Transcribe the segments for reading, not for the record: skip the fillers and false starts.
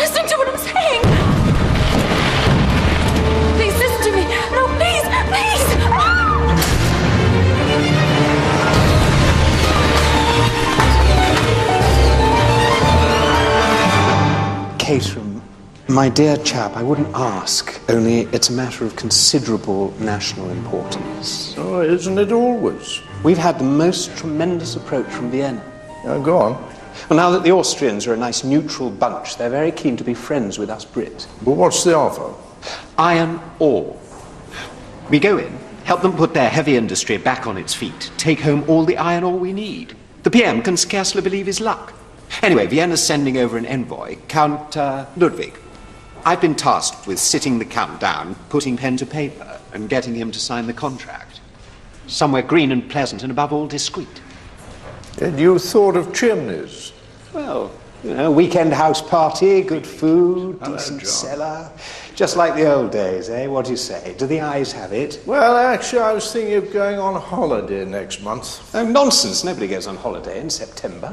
listening to what I'm saying. Please listen to me. No, please, please. Caterham, my dear chap, I wouldn't ask, only it's a matter of considerable national importance. Oh, isn't it always? We've had the most tremendous approach from Vienna. Go on. Well, now that the Austrians are a nice neutral bunch, they're very keen to be friends with us Brits. But what's the offer? Iron ore. We go in, help them put their heavy industry back on its feet, take home all the iron ore we need. The PM can scarcely believe his luck. Anyway, Vienna's sending over an envoy, Count Ludwig. I've been tasked with sitting the Count down, putting pen to paper, and getting him to sign the contract. Somewhere green and pleasant, and above all, discreet. And you thought of Chimneys? Well, you know, weekend house party, good food, decent cellar. Just like the old days, eh? What do you say? Do the eyes have it? Well, actually, I was thinking of going on holiday next month. Oh, nonsense. Nobody goes on holiday in September.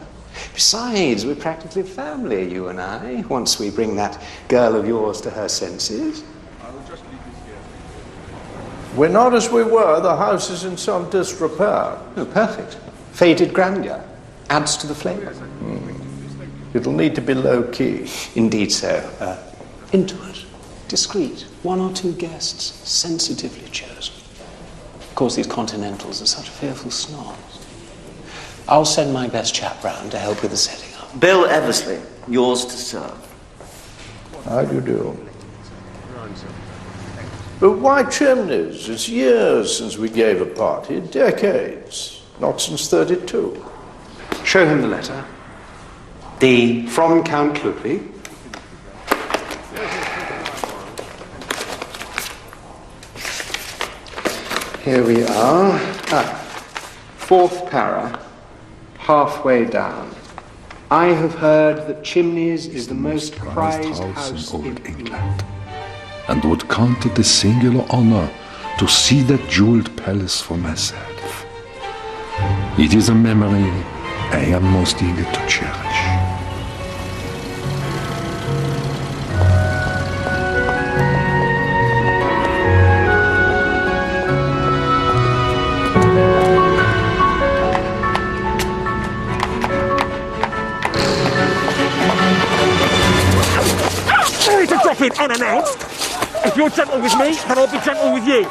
Besides, we're practically family, you and I, once we bring that girl of yours to her senses. We're not as we were. The house is in some disrepair. Oh, perfect. Faded grandeur. Adds to the flavour. It'll need to be low-key. Indeed so. Intimate. Discreet. One or two guests. Sensitively chosen. Of course, these continentals are such fearful snobs. I'll send my best chap round to help with the setting up. Bill Eversley, yours to serve. How do you do? But why Chimneys? It's years since we gave a party. Decades. Not since 32. Show him the letter. From Count Ludwig. Here we are. Fourth para. Halfway down. I have heard that Chimneys is the most prized house in England, and would count it a singular honor to see that jeweled palace for myself. It is a memory I am most eager to cherish. Drop in unannounced. If you're gentle with me, then I'll be gentle with you.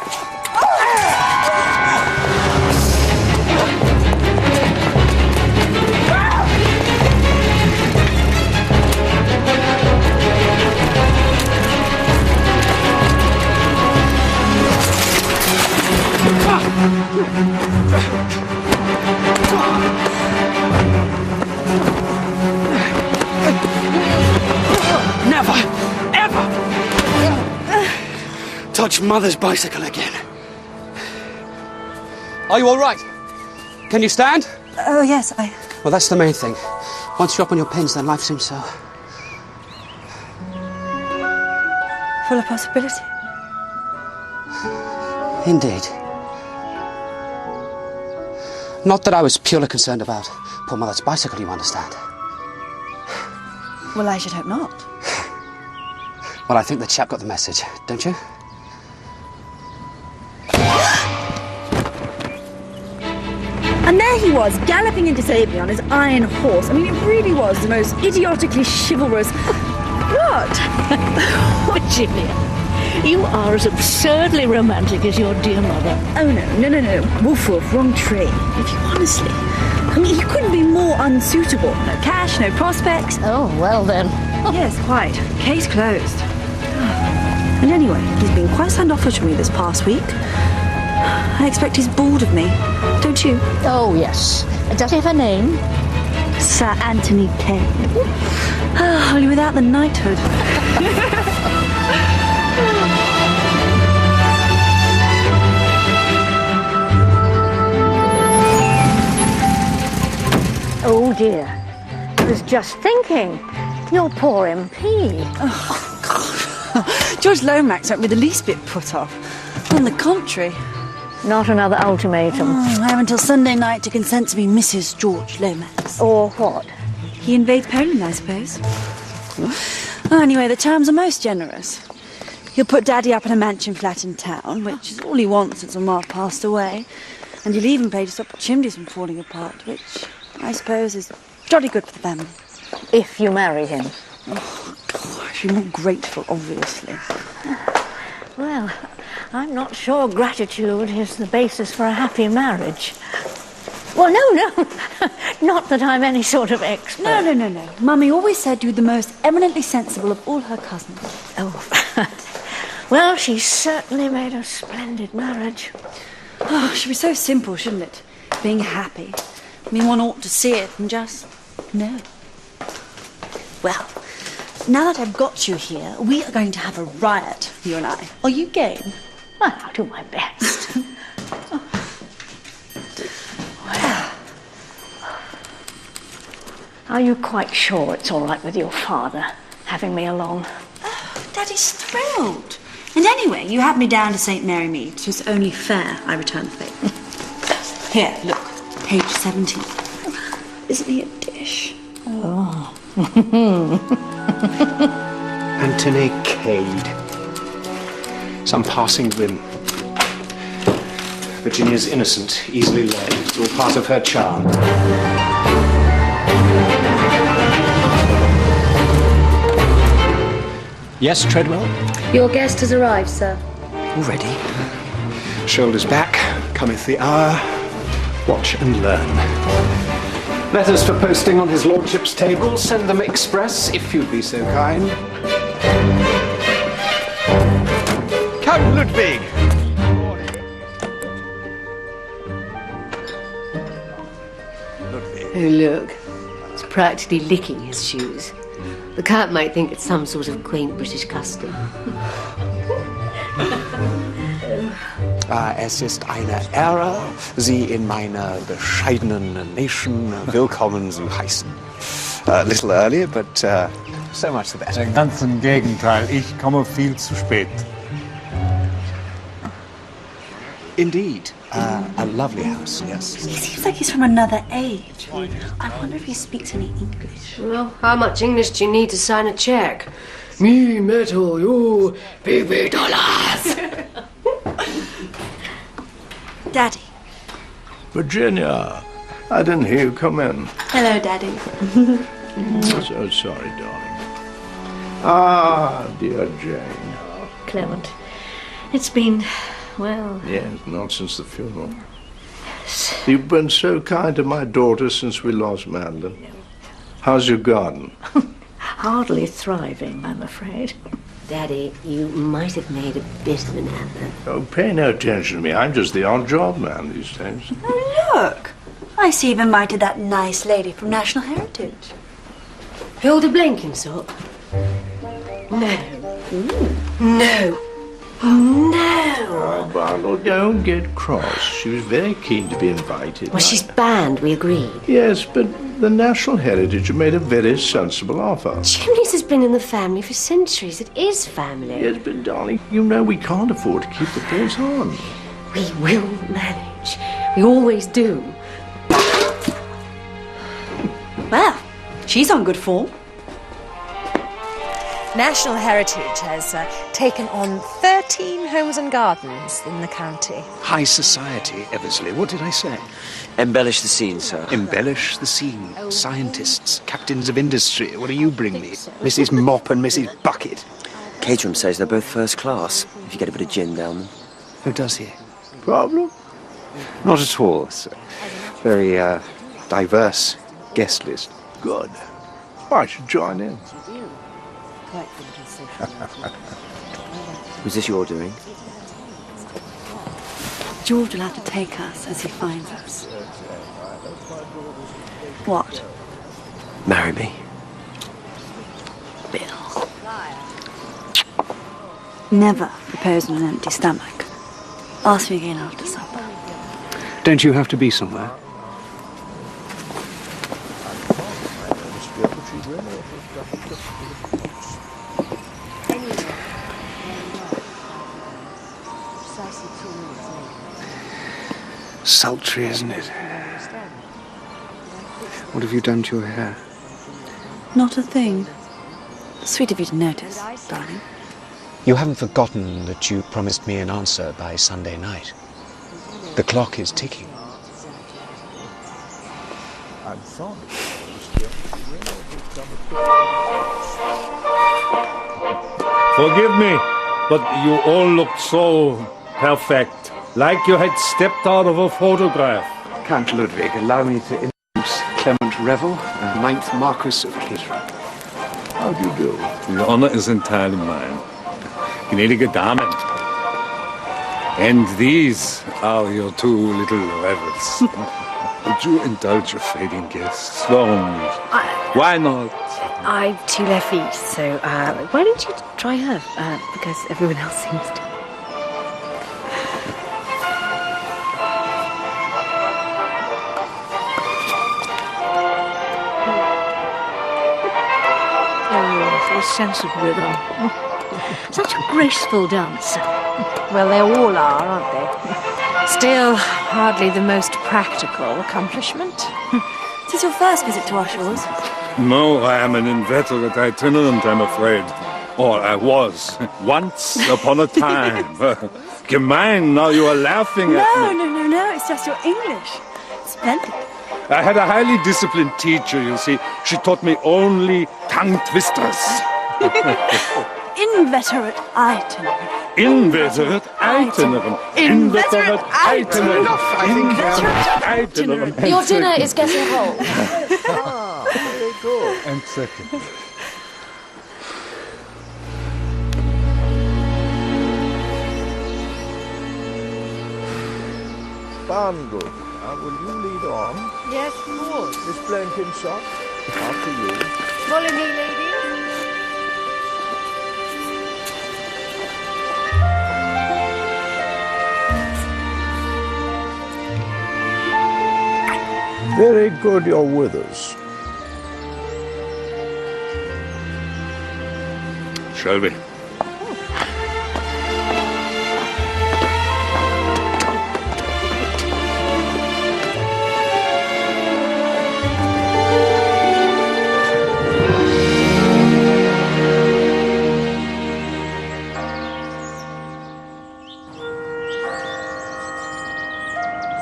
Never! Touch Mother's bicycle again. Are you all right? Can you stand? Oh, yes, Well, that's the main thing. Once you're up on your pins, then life seems so... full of possibility. Indeed. Not that I was purely concerned about poor Mother's bicycle, you understand. Well, I should hope not. Well, I think the chap got the message, don't you? And there he was, galloping into save me on his iron horse. I mean, it really was the most idiotically chivalrous... What? Oh, Julia, you are as absurdly romantic as your dear mother. Oh, no. Woof, wrong tree. If you honestly... I mean, he couldn't be more unsuitable. No cash, no prospects. Oh, well then. Yes, quite. Case closed. And anyway, he's been quite standoffish with me this past week. I expect he's bored of me. Don't you? Oh, yes. Does he have a name? Sir Anthony Kane. Only without the knighthood. Oh, dear. I was just thinking. Your poor MP. Oh, God. George Lomax won't be the least bit put off. On the contrary. Not another ultimatum. I have until Sunday night to consent to be Mrs. George Lomax. Or what? He invades Poland, I suppose. Oh, anyway, the terms are most generous. He'll put Daddy up in a mansion flat in town, which is all he wants since Mark passed away. And he'll even pay to stop the chimneys from falling apart, which I suppose is jolly good for the family. If you marry him. Oh, gosh, you're more grateful, obviously. Well, I'm not sure gratitude is the basis for a happy marriage. Well, no. Not that I'm any sort of expert. No. Mummy always said you were the most eminently sensible of all her cousins. Oh. Well, she certainly made a splendid marriage. Oh, it should be so simple, shouldn't it? Being happy. I mean, one ought to see it and just know. Well, now that I've got you here, we are going to have a riot, you and I. Are you game? Well, I'll do my best. Are you quite sure it's all right with your father having me along? Oh, Daddy's thrilled. And anyway, you had me down to St. Mary Mead, so it's only fair I return the favour. Here, look, page 17. Isn't he a dish? Oh. Anthony Cade. Some passing whim. Virginia's innocent, easily led. It's all part of her charm. Yes, Treadwell? Your guest has arrived, sir. Already? Shoulders back, cometh the hour. Watch and learn. Letters for posting on his lordship's table. Send them express, if you'd be so kind. Count Ludwig! Oh, look. It's practically licking his shoes. The cat might think it's some sort of quaint British custom. Es ist eine Ehre, Sie in meiner bescheidenen Nation willkommen zu heißen. A little earlier, but so much the better. Ganz im Gegenteil, ich komme viel zu spät. Indeed. A lovely house, yes. He seems like he's from another age. I wonder if he speaks any English. Well, how much English do you need to sign a cheque? Me metal, you BB dollars. Daddy. Virginia, I didn't hear you come in. Hello, Daddy. So sorry, darling. Ah, dear Jane. Clement, it's been, well... Yes, not since the funeral. You've been so kind to my daughter since we lost Madeline. How's your garden? Hardly thriving, I'm afraid. Daddy, you might have made a bit of an effort. Oh, pay no attention to me. I'm just the odd job man these days. Oh, look. I see you've invited that nice lady from National Heritage. Hilda Blenkinsop? No. No. No! Oh, Barlow, don't get cross. She was very keen to be invited. Well, she's banned, we agreed. Yes, but the National Heritage made a very sensible offer. Chimneys has been in the family for centuries. It is family. Yes, but darling, you know we can't afford to keep the place on. We will manage. We always do. Well, she's on good form. National Heritage has taken on 13 homes and gardens in the county. High society, Eversley. What did I say? Embellish the scene, sir. Embellish the scene. Scientists, captains of industry. What do you bring me? Mrs. Mop and Mrs. Bucket. Caterham says they're both first class, if you get a bit of gin down them. Who does he? Problem? Not at all, sir. Very, diverse guest list. Good. I should join in. Was this your doing? George will have to take us as he finds us. What? Marry me. Bill. Never propose on an empty stomach. Ask me again after supper. Don't you have to be somewhere? Sultry, isn't it? What have you done to your hair? Not a thing. Sweet of you to notice, darling. You haven't forgotten that you promised me an answer by Sunday night. The clock is ticking. I'm sorry. Forgive me, but you all looked so perfect, like you had stepped out of a photograph. Count Ludwig, allow me to introduce Clement Revel, 9th Marquess of Caterham. How do you do? The honor is entirely mine. Gnädige Damen. And these are your two little revels. Would you indulge your fading guests? Warum nicht? Why not? I've 2 left feet, so why don't you try her? Because everyone else seems to. Oh, a sense of rhythm. Such a graceful dancer. Well, they all are, aren't they? Still, hardly the most practical accomplishment. Is this your first visit to our shores? No, I am an inveterate itinerant, I'm afraid. Or I was, once upon a time. Gemein, now you are laughing at me. No, it's just your English. Splendid. I had a highly disciplined teacher, you see. She taught me only tongue twisters. Inveterate itinerant. Inveterate itinerant. Inveterate itinerant. Enough, I think. Itinerant. Your dinner is getting cold. Very good. And second. Bundle. Will you lead on? Yes, of course. Miss Blenkinsop, after you. Follow me, ladies. Very good you're with us. Shall we?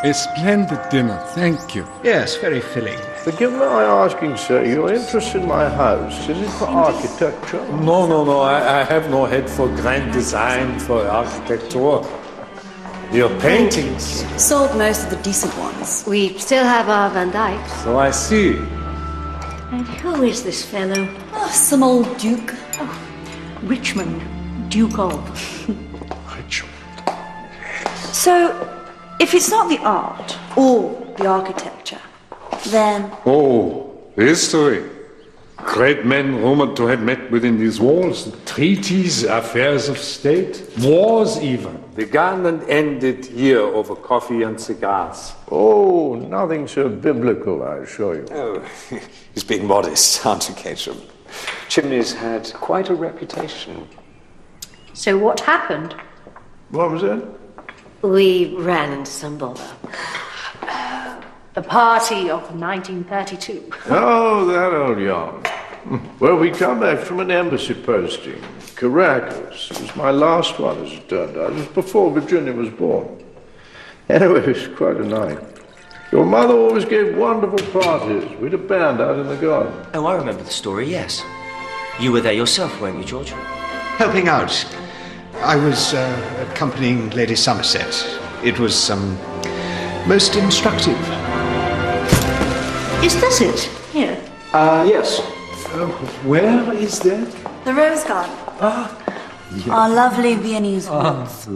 A splendid dinner, thank you. Yes, very filling. Forgive my asking, sir, your interest in my house, is it for architecture? No, I have no head for grand design, for architecture. Your paintings. Sold most of the decent ones. We still have our Van Dycks. So I see. And who is this fellow? Oh, some old duke. Richmond, Duke of. Richmond. So, if it's not the art or the architecture, then... Oh, history. Great men rumored to have met within these walls. Treaties, affairs of state, wars even. Began and ended here over coffee and cigars. Oh, nothing so biblical, I assure you. Oh, he's being modest, aren't you, Caterham? Chimneys had quite a reputation. So what happened? What was that? We ran into some bother. The party of 1932. Oh, that old yarn. Well, we come back from an embassy posting. Caracas. It was my last one, as it turned out. It was before Virginia was born. Anyway, it was quite a night. Your mother always gave wonderful parties. We had a band out in the garden. Oh, I remember the story, yes. You were there yourself, weren't you, George? Helping out. I was accompanying Lady Somerset. It was most instructive. Is this it? Here. Yes. Where is that? The Rose Garden. Our lovely Viennese woods.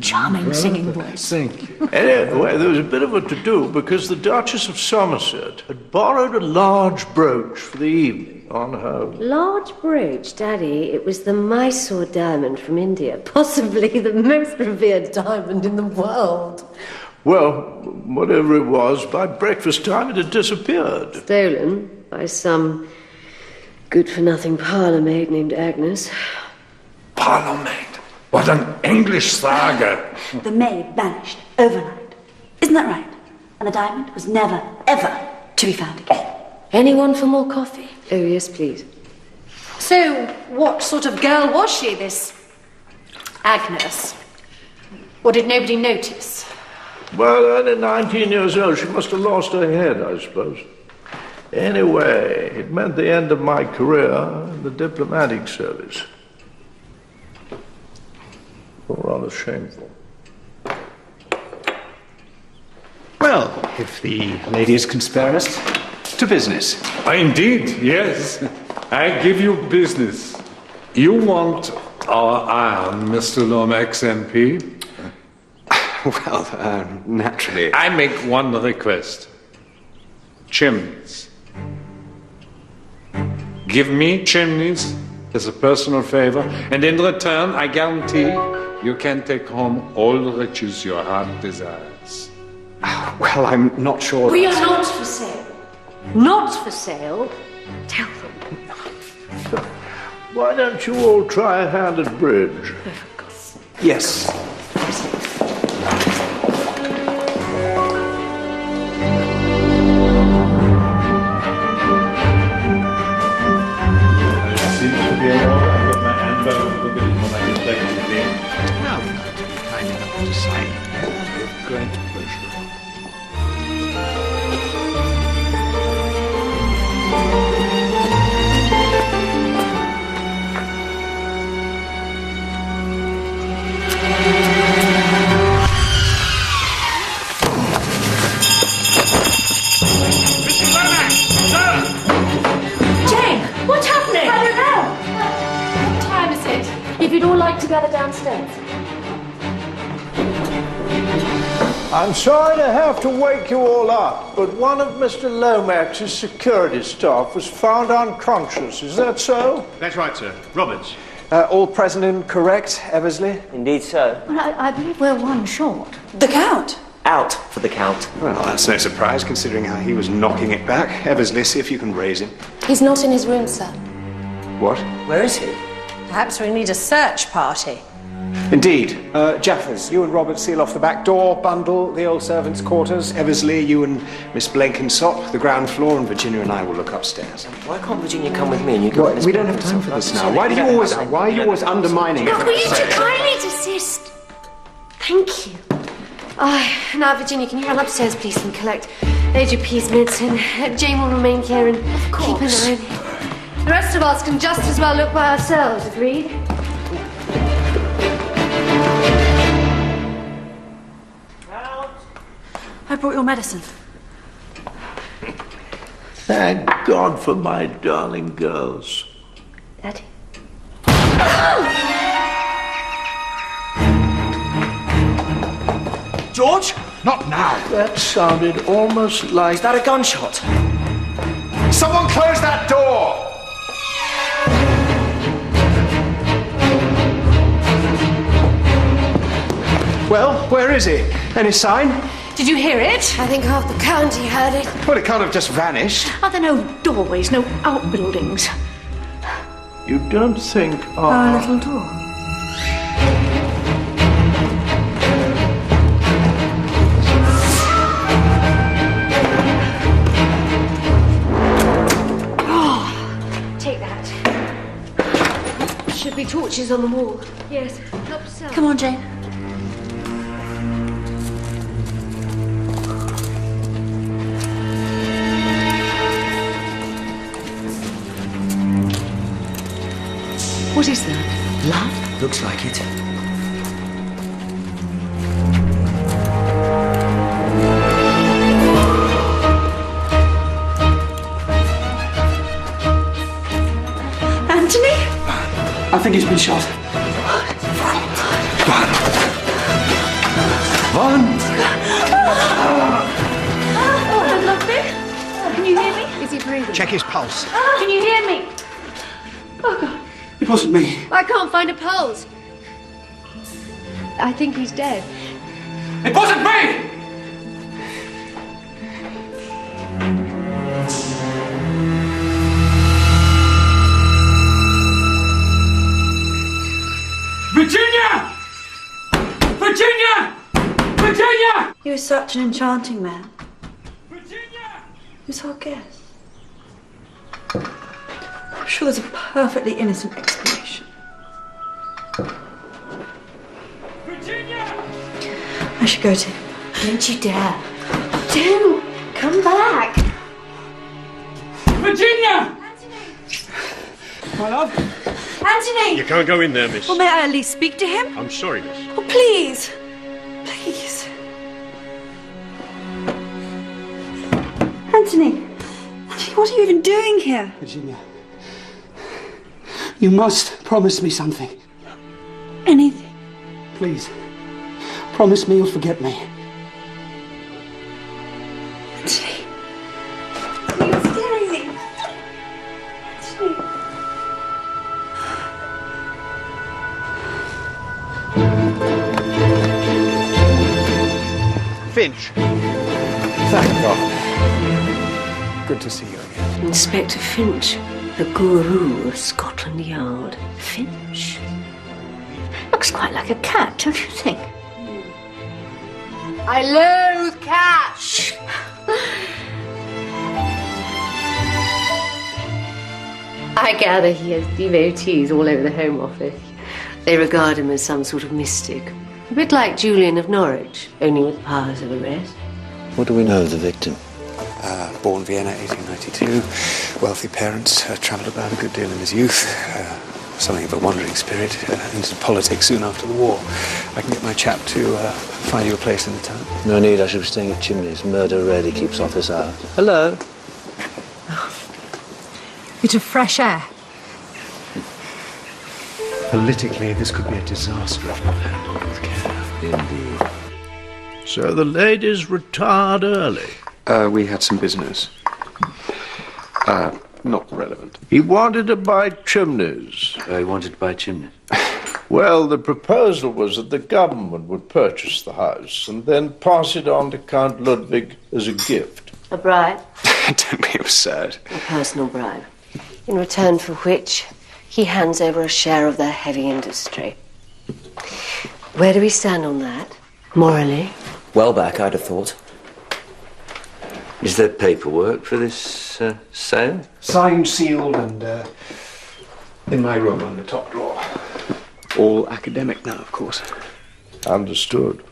Charming singing voice. Thank you. Anyway, there was a bit of a to-do because the Duchess of Somerset had borrowed a large brooch for the evening on her... Large brooch, Daddy. It was the Mysore diamond from India. Possibly the most revered diamond in the world. Well, whatever it was, by breakfast time it had disappeared. Stolen by some good-for-nothing parlour maid named Agnes. Parlour maid? What an English saga! The maid vanished overnight. Isn't that right? And the diamond was never, ever to be found again. Anyone for more coffee? Oh, yes, please. So, what sort of girl was she, this Agnes? Or did nobody notice? Well, only 19 years old. She must have lost her head, I suppose. Anyway, it meant the end of my career in the diplomatic service. Rather shameful. Well, if the lady is can spare us, to business. Indeed, yes. I give you business. You want our iron, Mr. Lomax MP? Well, naturally. I make one request. Chimneys. Give me Chimneys as a personal favor, and in return, I guarantee you can take home all the riches your heart desires. Well, I'm not sure. We are not for sale. Not for sale. Tell them. Why don't you all try a hand at bridge? Yes. Great pleasure. Jane, what's happening? I don't know. What time is it? If you'd all like to gather downstairs. I'm sorry to have to wake you all up, but one of Mr. Lomax's security staff was found unconscious. Is that so? That's right, sir. Roberts. All present and correct, Eversley? Indeed so. Well, I believe we're one short. The Count? Out for the count. Well, that's no surprise, considering how he was knocking it back. Eversley, see if you can raise him. He's not in his room, sir. What? Where is he? Perhaps we need a search party. Indeed. Jaffers, you and Robert seal off the back door, bundle the old servants' quarters. Eversley, you and Miss Blenkinsop, the ground floor, and Virginia and I will look upstairs. Why can't Virginia come with me and you go? We don't have time for this now. Why are you always undermining it? Look, will you two kindly desist? Thank you. Now, Virginia, can you run upstairs, please, and collect Major P's medicine? Jane will remain here and keep an eye on him. The rest of us can just as well look by ourselves, agreed? I brought your medicine. Thank God for my darling girls. Daddy. George? Not now. That sounded almost like... Is that a gunshot? Someone close that door! Well, where is he? Any sign? Did you hear it? I think half the county heard it. Well, it can't have just vanished. Are there no doorways, no outbuildings? You don't think Our little door. Take that. Should be torches on the wall. Yes, help yourself. Come on, Jane. What is that? Blood? Looks like it. Anthony? I think he's been shot. Vaughn! Oh, lovely. Can you hear me? Is he breathing? Check his pulse. Can you hear me? Oh, God. It wasn't me. I can't find a pulse. I think he's dead. It wasn't me! Virginia! Virginia! Virginia! He was such an enchanting man. Virginia! He was our guest. sure there's a perfectly innocent explanation. I should go to him. Don't you dare. Do come back. Virginia! My love? Anthony! You can't go in there, miss. Well, may I at least speak to him? I'm sorry, miss. Oh, please. Please. Anthony! Anthony, what are you even doing here? Virginia, you must promise me something. Anything. Please. Promise me you'll forget me. Anthony. You're scaring me. Anthony. Finch. Thank God. Good to see you again. Inspector Finch, the guru of Scotland Yard. Finch? Looks quite like a cat, don't you think? I loathe cats! I gather he has devotees all over the Home Office. They regard him as some sort of mystic. A bit like Julian of Norwich, only with powers of arrest. What do we know of the victim? Born Vienna, 1892. Wealthy parents, travelled about a good deal in his youth. Something of a wandering spirit. Into politics soon after the war. I can get my chap to find you a place in the town. No need, I should be staying at Chimneys. Murder rarely keeps office hours. Hello? Bit of fresh air. Politically, this could be a disaster if not handled with care. Indeed. So the ladies retired early. We had some business. Not relevant. He wanted to buy Chimneys. He wanted to buy Chimneys. Well, the proposal was that the government would purchase the house and then pass it on to Count Ludwig as a gift. A bribe? Don't be absurd. A personal bribe. In return for which, he hands over a share of their heavy industry. Where do we stand on that, morally? Well back, I'd have thought. Is there paperwork for this sale? Signed, sealed, and in my room on the top drawer. All academic now, of course. Understood.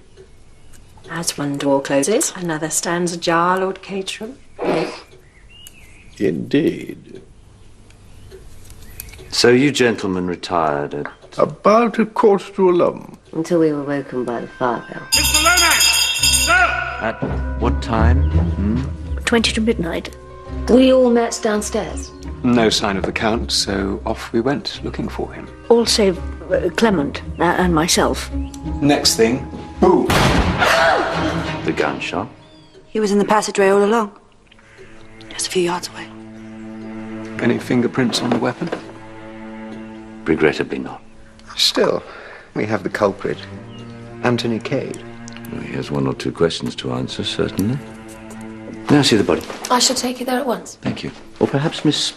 As one door closes, another stands ajar, Lord Caterham. Indeed. So you gentlemen retired at... About 11:15. Until we were woken by the fire bell. Mr. Lomax! Sir! At what time? 20 to midnight. We all met downstairs. No sign of the Count, so off we went looking for him. All save Clement and myself. Next thing, boom! The gunshot? He was in the passageway all along. Just a few yards away. Any fingerprints on the weapon? Regrettably not. Still, we have the culprit, Anthony Cade. Well, he has one or two questions to answer, certainly. May I see the body? I shall take you there at once. Thank you. Or perhaps Miss...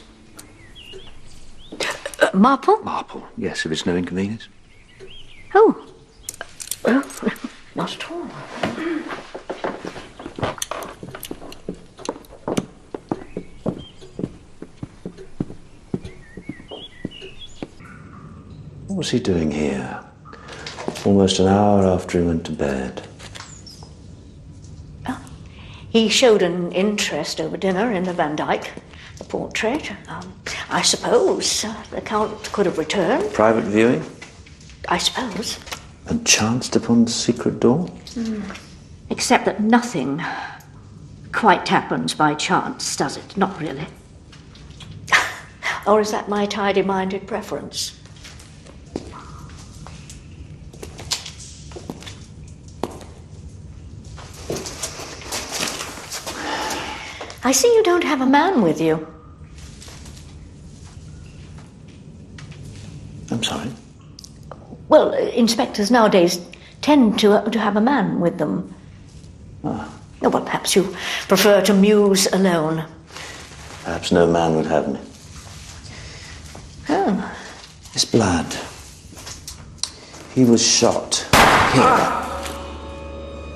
Marple? Marple, yes, if it's no inconvenience. Oh. Not at all. What was he doing here? Almost an hour after he went to bed. He showed an interest over dinner in the Van Dyck, the portrait. I suppose the Count could have returned. Private viewing? I suppose. And chanced upon the secret door? Except that nothing quite happens by chance, does it? Not really. Or is that my tidy-minded preference? I see you don't have a man with you. I'm sorry? Well, inspectors nowadays tend to have a man with them. Ah. Oh, well, perhaps you prefer to muse alone. Perhaps no man would have me. Oh. His blood. He was shot here.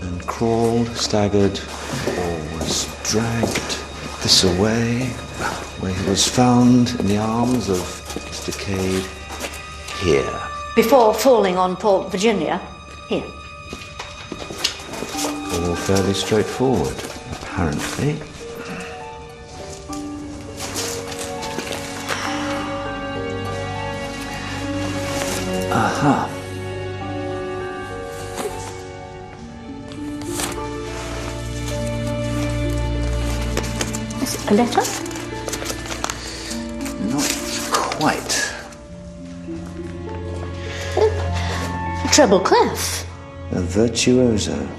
And crawled, staggered, or was dragged this away. where he was found in the arms of Mr. Cade here. Before falling on Port Virginia, here. All fairly straightforward, apparently. Aha. Is it a letter? Not quite. A treble clef. A virtuoso.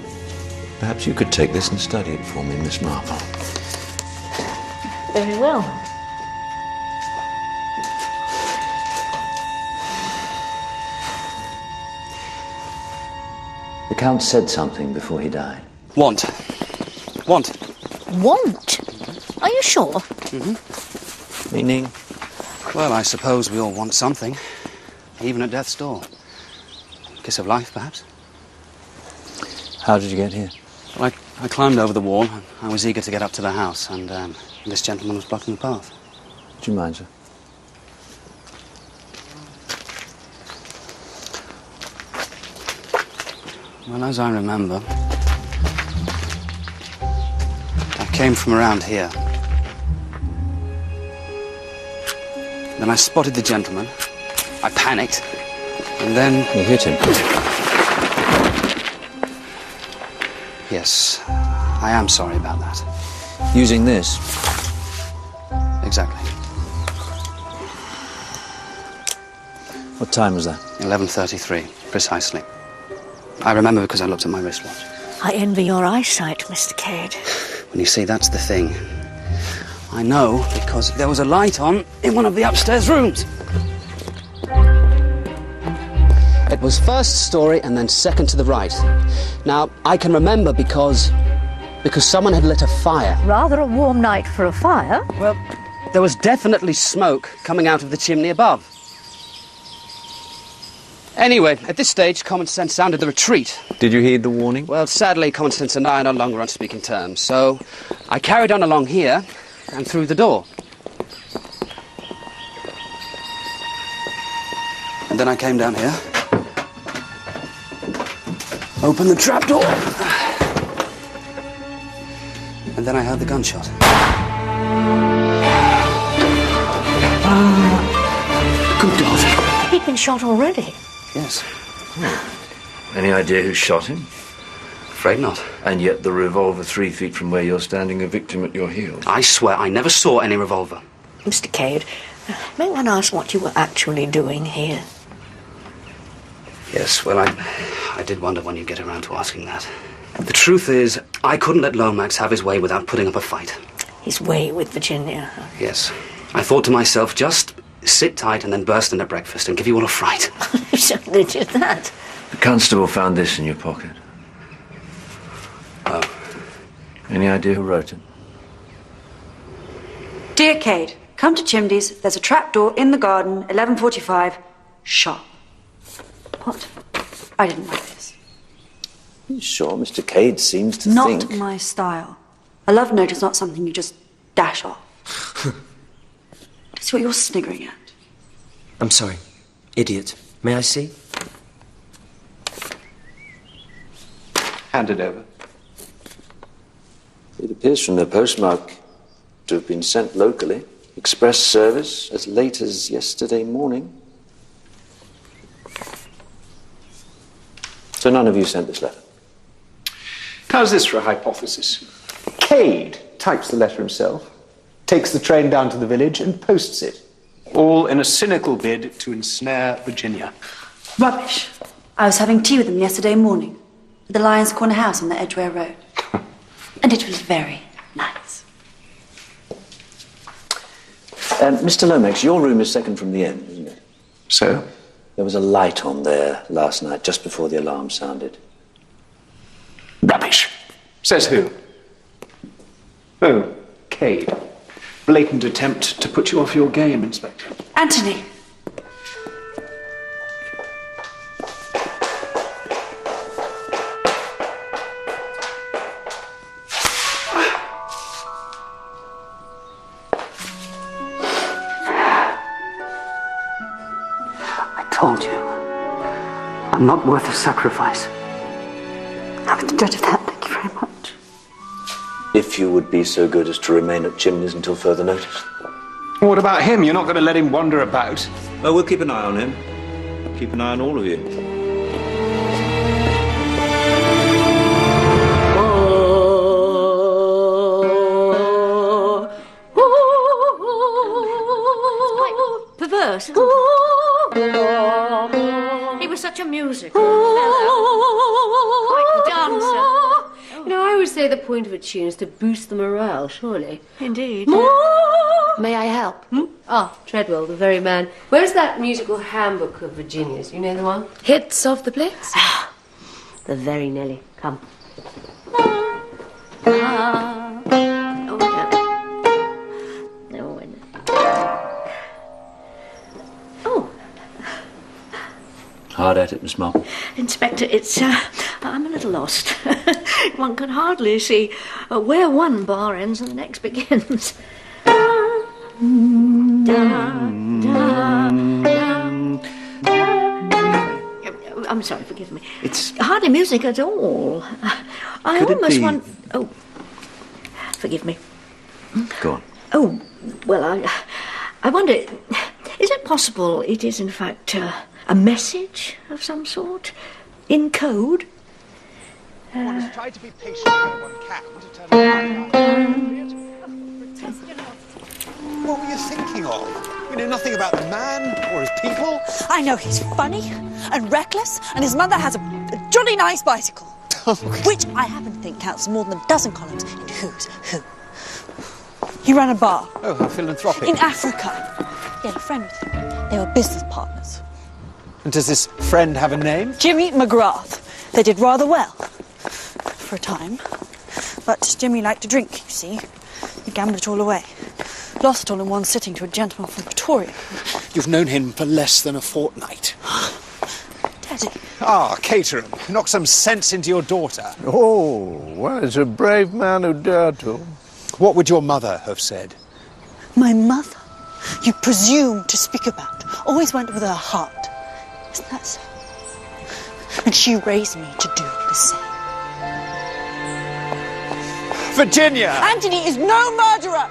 Perhaps you could take this and study it for me, Miss Marple. Very well. The Count said something before he died. Want. Want. Want? Are you sure? Mm-hmm. Meaning? Well, I suppose we all want something. Even at death's door. Kiss of life, perhaps? How did you get here? Well, I climbed over the wall. I was eager to get up to the house, and this gentleman was blocking the path. Do you mind, sir? Well, as I remember, I came from around here. Then I spotted the gentleman. I panicked, and then... You hit him? Yes, I am sorry about that. Using this? Exactly. What time was that? 11:33, precisely. I remember because I looked at my wristwatch. I envy your eyesight, Mr. Cade. When you see, that's the thing. I know because there was a light on in one of the upstairs rooms. It was first story and then second to the right. Now, I can remember because someone had lit a fire. Rather a warm night for a fire. Well, there was definitely smoke coming out of the chimney above. Anyway, at this stage, common sense sounded the retreat. Did you heed the warning? Well, sadly, common sense and I are no longer on speaking terms, so I carried on along here and through the door. And then I came down here, opened the trapdoor, and then I heard the gunshot. Good God. He'd been shot already. Yes. Any idea who shot him? Afraid not. And yet the revolver 3 feet from where you're standing, a victim at your heels. I swear I never saw any revolver. Mr. Cade, may one ask what you were actually doing here? Yes, well, I did wonder when you'd get around to asking that. The truth is, I couldn't let Lomax have his way without putting up a fight. His way with Virginia. Yes. I thought to myself, just sit tight and then burst in at breakfast and give you all a fright. You certainly did that. The constable found this in your pocket. Oh. Any idea who wrote it? Dear Cade, come to Chimneys. There's a trapdoor in the garden, 11:45, sharp. What? I didn't write this. You sure Mr. Cade seems to Not think... my style. A love note is not something you just dash off. That's what you're sniggering at. I'm sorry. Idiot. May I see? Hand it over. It appears from the postmark to have been sent locally. Express service as late as yesterday morning. So none of you sent this letter? How's this for a hypothesis? Cade types the letter himself, takes the train down to the village and posts it. All in a cynical bid to ensnare Virginia. Rubbish. I was having tea with them yesterday morning at the Lion's Corner house on the Edgware Road. And it was very nice. Mr. Lomax, your room is second from the end, isn't it? So? There was a light on there last night, just before the alarm sounded. Rubbish. Says who? Oh, Cade. Blatant attempt to put you off your game, Inspector. Anthony! told you. I'm not worth a sacrifice. I was the judge of that, thank you very much. If you would be so good as to remain at Chimneys until further notice. What about him? You're not going to let him wander about? Oh, we'll keep an eye on him. Keep an eye on all of you. Perverse, isn't it? He was such a musical fellow. Quite a dancer. You know, I always say the point of a tune is to boost the morale, surely. Indeed. May I help? Ah, Treadwell, the very man. Where's that musical handbook of Virginia's? You know the one? Hits of the plates? Ah, the very Nelly. Come. Hard at it, Miss Marple. Inspector, it's, I'm a little lost. One can hardly see where one bar ends and the next begins. I'm sorry, forgive me. It's hardly music at all. I Could it almost be- want... Oh, forgive me. Go on. Oh, well, I wonder, is it possible it is in fact a message of some sort? In code? One has tried to be patient where one can to turn What were you thinking of? You know nothing about the man or his people? I know he's funny and reckless, and his mother has a jolly nice bicycle. Which I happen to think counts more than a dozen columns in Who's Who. He ran a bar. Oh, how philanthropic. In Africa. He had a friend with him. They were business partners. And does this friend have a name? Jimmy McGrath. They did rather well. For a time. But Jimmy liked to drink, you see. He gambled it all away. Lost it all in one sitting to a gentleman from Pretoria. You've known him for less than a fortnight. Daddy. Ah, Caterham, knock some sense into your daughter. Oh, well, it's a brave man who dared to. What would your mother have said? My mother, you presume to speak about, always went with her heart. Isn't that so? And she raised me to do the same. Virginia! Anthony is no murderer!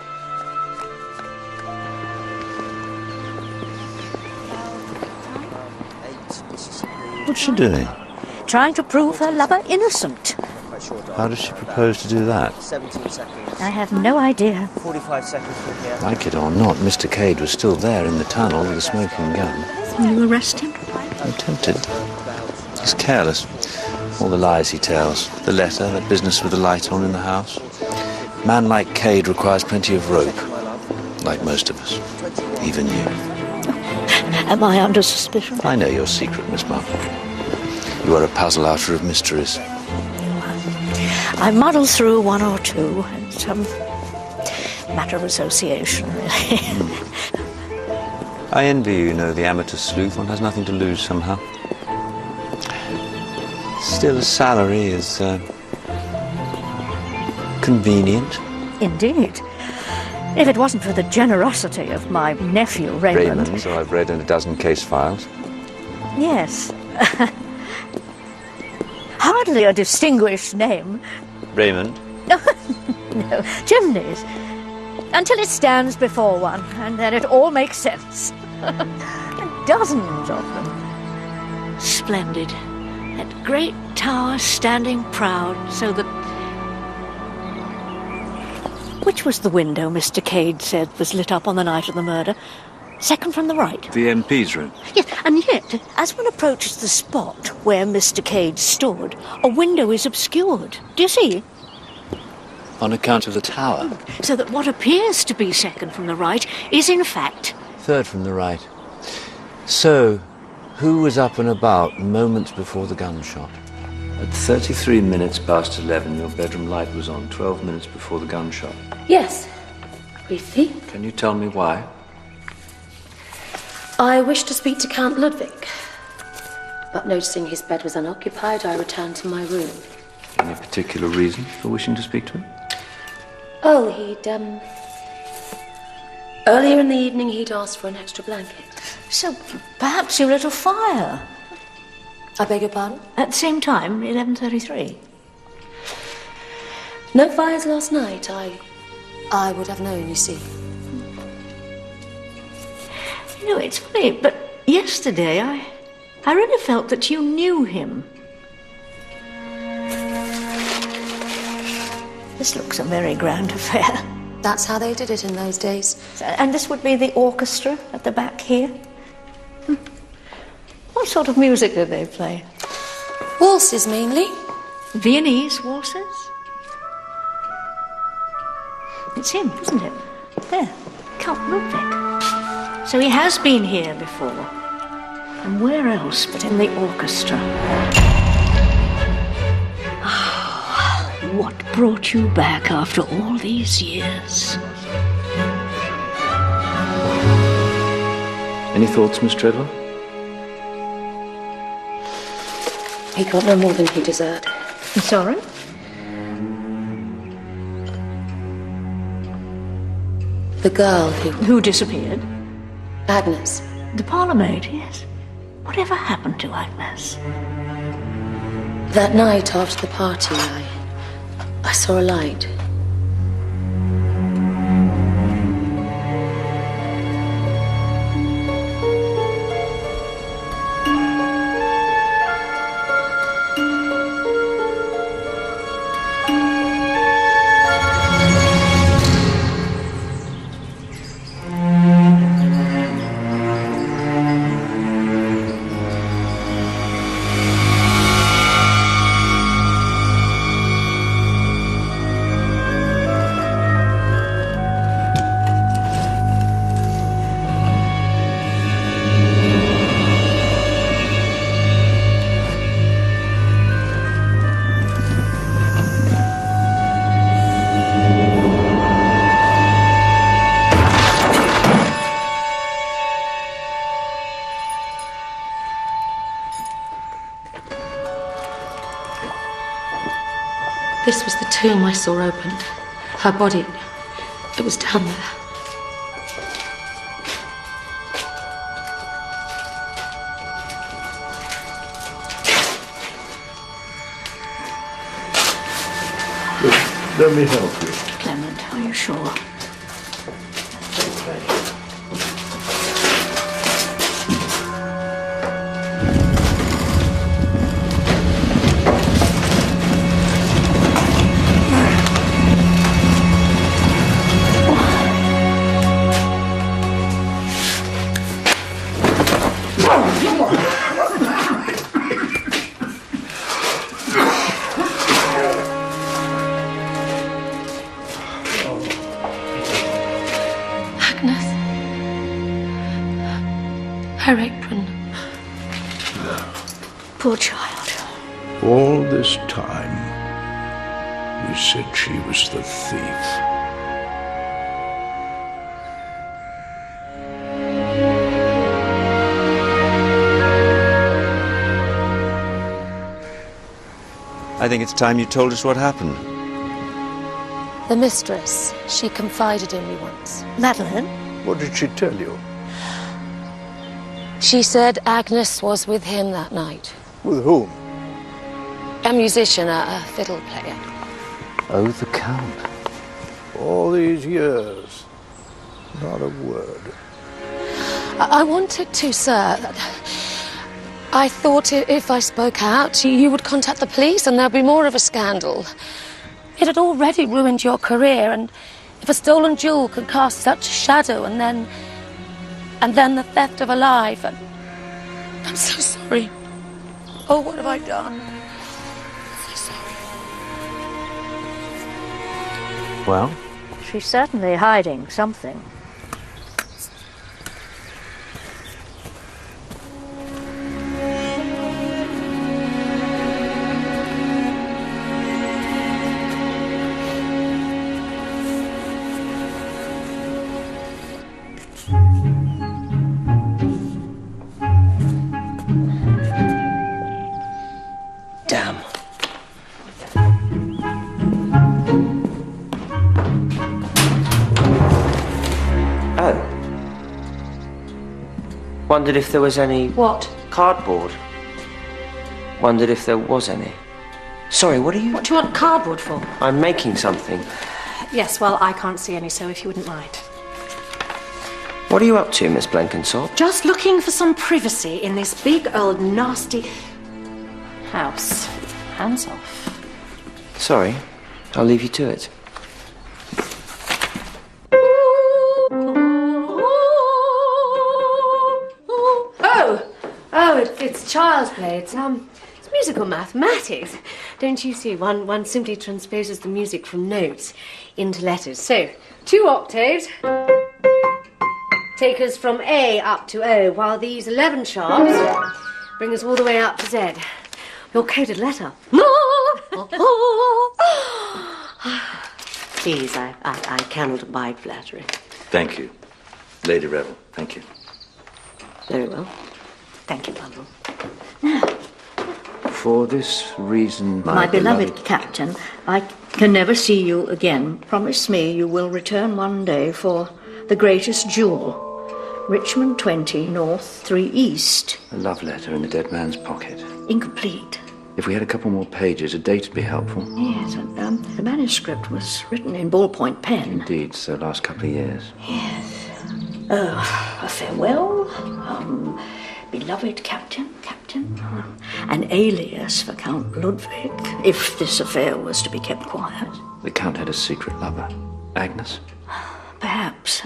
What's she doing? Trying to prove her lover innocent. How does she propose to do that? 17 seconds. I have no idea. 45 seconds from here. Like it or not, Mr. Cade was still there in the tunnel with a smoking gun. Will you arrest him? I'm tempted. He's careless. All the lies he tells. The letter, that business with the light on in the house. A man like Cade requires plenty of rope. Like most of us. Even you. Am I under suspicion? I know your secret, Miss Marple. You are a puzzle-outer of mysteries. I muddle through one or two. It's matter of association, really. I envy you, the amateur sleuth. One has nothing to lose somehow. Still, a salary is convenient. Indeed. If it wasn't for the generosity of my nephew, Raymond. Raymond, so I've read in a dozen case files. Yes. Hardly a distinguished name. Raymond? No, Chimneys. Until it stands before one, and then it all makes sense. Dozens of them. Splendid. That great tower standing proud, so that... Which was the window Mr. Cade said was lit up on the night of the murder? Second from the right. The MP's room. Yes, and yet, as one approaches the spot where Mr. Cade stood, a window is obscured. Do you see? On account of the tower. So that what appears to be second from the right is, in fact... Third from the right. So, who was up and about moments before the gunshot? At 33 minutes past 11, your bedroom light was on. 12 minutes before the gunshot. Yes, briefly. Can you tell me why? I wished to speak to Count Ludwig, but noticing his bed was unoccupied, I returned to my room. Any particular reason for wishing to speak to him? Oh, earlier in the evening he'd asked for an extra blanket. So perhaps you lit a fire? I beg your pardon? At the same time, 11:33. No fires last night. I would have known, you see. You know, it's funny, but yesterday I really felt that you knew him. This looks a very grand affair. That's how they did it in those days. And this would be the orchestra at the back here? What sort of music do they play? Waltzes, mainly. Viennese waltzes? It's him, isn't it? There, Count Ludwig. So he has been here before. And where else but in the orchestra? What brought you back after all these years? Any thoughts, Miss Treadwell? He got no more than he deserved. Sorry? The girl who disappeared? Agnes. The parlour maid, yes. Whatever happened to Agnes? That night after the party, I saw a light. This was the tomb I saw opened. Her body, it was down there. Let me help you. Clement, are you sure? Her apron. Poor child. All this time, we said she was the thief. I think it's time you told us what happened. The mistress, she confided in me once. Madeline? What did she tell you? She said Agnes was with him that night. With whom? A musician, a fiddle player. Oh, the Count. All these years, not a word. I wanted to, sir. I thought if I spoke out, you would contact the police and there'd be more of a scandal. It had already ruined your career, and if a stolen jewel could cast such a shadow, and then the theft of a life. I'm so sorry. Oh, what have I done? So sorry. Well? She's certainly hiding something. Damn. Wondered if there was any... What? Cardboard. Wondered if there was any. Sorry, what are you... What do you want cardboard for? I'm making something. Yes, well, I can't see any, so if you wouldn't mind. What are you up to, Miss Blenkinsop? Just looking for some privacy in this big old nasty house. Hands off. Sorry, I'll leave you to it. It's child's play. It's musical mathematics. Don't you see? One simply transposes the music from notes into letters. So, 2 octaves take us from A up to O, while these 11 sharps bring us all the way up to Z. Your coded letter. Please, I cannot abide flattery. Thank you, Lady Rebel. Thank you. Very well. Thank you, Bundle. For this reason, My beloved Captain, I can never see you again. Promise me you will return one day for the greatest jewel. Richmond 20 North 3 East. A love letter in the dead man's pocket. Incomplete. If we had a couple more pages, a date would be helpful. Yes, and the manuscript was written in ballpoint pen. Indeed, so last couple of years. Yes. A farewell. Beloved Captain, an alias for Count Ludwig, if this affair was to be kept quiet. The Count had a secret lover. Agnes? Perhaps.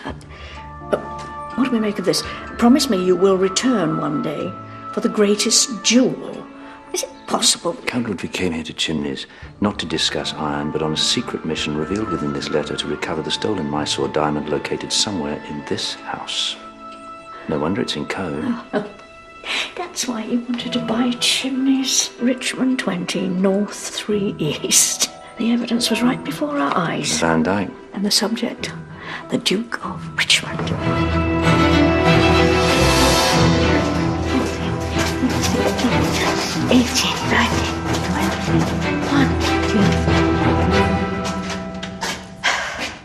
What do we make of this? Promise me you will return one day for the greatest jewel. Is it possible? Count Ludwig came here to Chimneys, not to discuss iron, but on a secret mission revealed within this letter to recover the stolen Mysore diamond located somewhere in this house. No wonder it's in code. That's why you wanted to buy Chimneys, Richmond 20, North 3 East. The evidence was right before our eyes. Van Dyke. And the subject, the Duke of Richmond. 18, 19, 20, 1,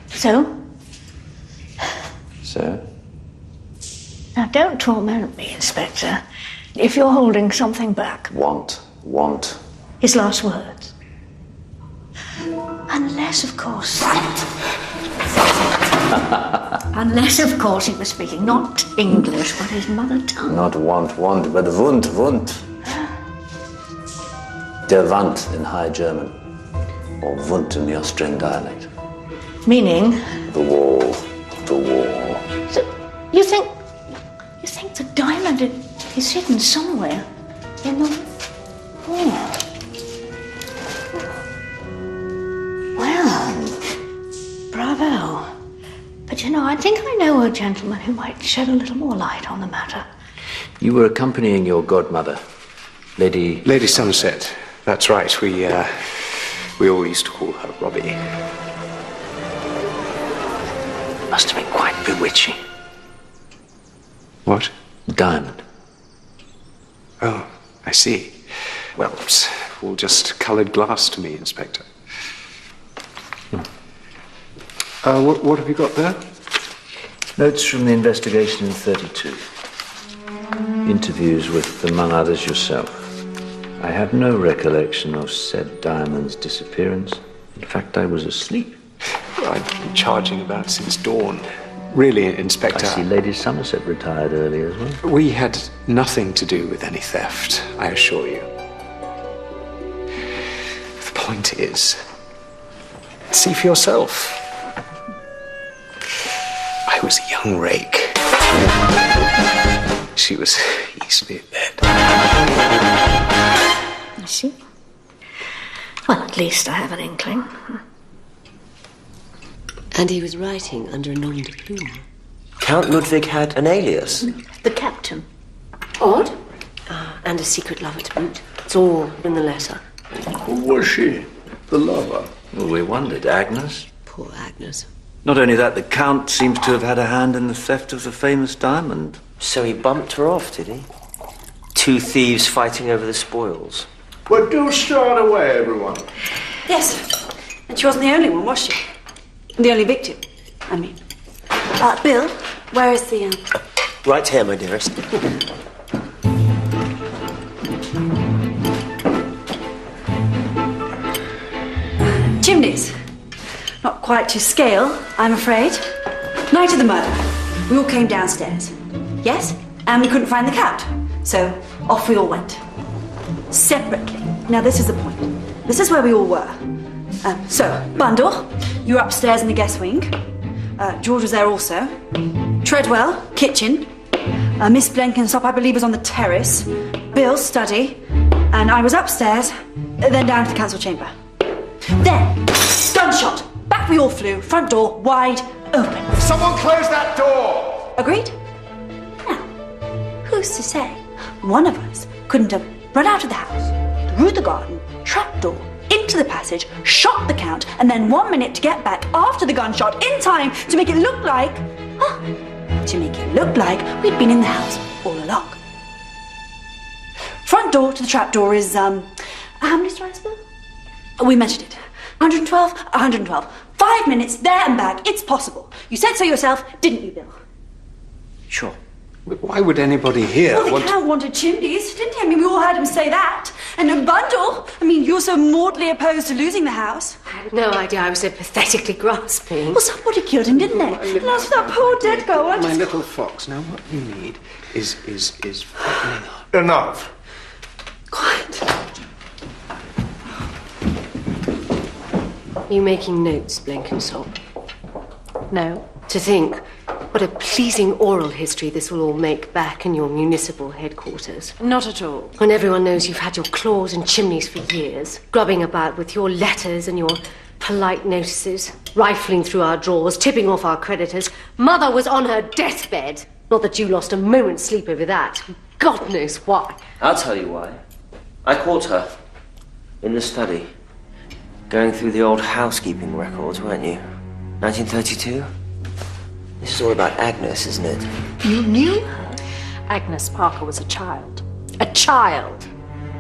2. So? Now, don't torment me, Inspector. If you're holding something back. Want. His last words. Unless, of course... Unless, of course, he was speaking not English, but his mother tongue. Not want, but wund. Der Wand in High German, or Wund in the Austrian dialect. Meaning? The wall. So, you think the diamond is hidden somewhere in the wall? Well, bravo. But I think I know a gentleman who might shed a little more light on the matter. You were accompanying your godmother, Lady Somerset. That's right. We all used to call her Robbie. Must have been quite bewitching. What? Diamond. Oh, I see. Well, it's all just coloured glass to me, Inspector. What have you got there? Notes from the investigation in 32. Interviews with, among others, yourself. I have no recollection of said diamond's disappearance. In fact, I was asleep. I've been charging about since dawn. Really, Inspector... I see Lady Somerset retired early as well. We had nothing to do with any theft, I assure you. The point is, see for yourself. I was a young rake. She was easily in bed. I see. Well, at least I have an inkling. And he was writing under a nom de plume. Count Ludwig had an alias. The captain. Odd. And a secret lover to boot. It's all in the letter. Who was she? The lover? Well, we wondered. Agnes? Poor Agnes. Not only that, the Count seems to have had a hand in the theft of the famous diamond. So he bumped her off, did he? 2 thieves fighting over the spoils. Well, do start away, everyone. Yes. And she wasn't the only one, was she? The only victim, I mean. Bill, where is the Right here, my dearest. Chimneys. Not quite to scale, I'm afraid. Night of the murder. We all came downstairs. Yes? And we couldn't find the cat. So off we all went. Separately. Now this is the point. This is where we all were. So, Bundle, you were upstairs in the guest wing. George was there also. Treadwell, kitchen. Miss Blenkinsop, I believe, was on the terrace. Bill, study. And I was upstairs, then down to the council chamber. Then, gunshot. Back we all flew, front door wide open. Someone close that door! Agreed? Now, who's to say one of us couldn't have run out of the house, through the garden, trapdoor, into the passage, shot the Count, and then 1 minute to get back after the gunshot in time to make it look like... we'd been in the house all along. Front door to the trapdoor is, how many strides, Bill? We measured it. 112, 112. 5 minutes, there and back. It's possible. You said so yourself, didn't you, Bill? Sure. But why would anybody here Well, the Count wanted Chimneys, didn't he? I mean, we all heard him say that. And a Bundle. I mean, you're so mortally opposed to losing the house. I had no idea I was so pathetically grasping. Well, somebody killed him, didn't they? And as for that poor dead girl, I My just... little fox, now what you need is fattening up. Enough. Are you making notes, Blenkinsop? No. To think what a pleasing oral history this will all make back in your municipal headquarters. Not at all. When everyone knows you've had your claws in Chimneys for years, grubbing about with your letters and your polite notices, rifling through our drawers, tipping off our creditors. Mother was on her deathbed. Not that you lost a moment's sleep over that. God knows why. I'll tell you why. I caught her in the study, going through the old housekeeping records, weren't you? 1932? This is all about Agnes, isn't it? You knew her? Agnes Parker was a child. A child!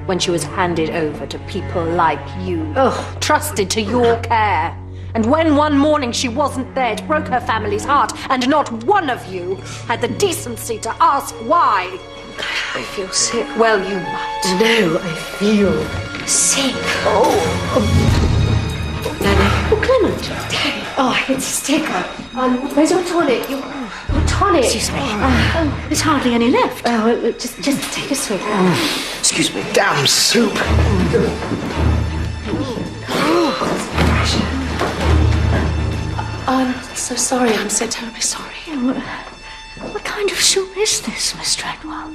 When she was handed over to people like you. Ugh, trusted to your care. And when one morning she wasn't there, it broke her family's heart, and not one of you had the decency to ask why. I feel sick. Well, you might. No, I feel sick. Nanny. Oh, Clement. Daddy. Oh, it's a sticker. Where's your tonic? Your tonic. Excuse me. There's hardly any left. Oh, just take a swig. Excuse me. Damn soup! I'm so sorry. I'm so terribly sorry. What kind of soup is this, Miss Treadwell?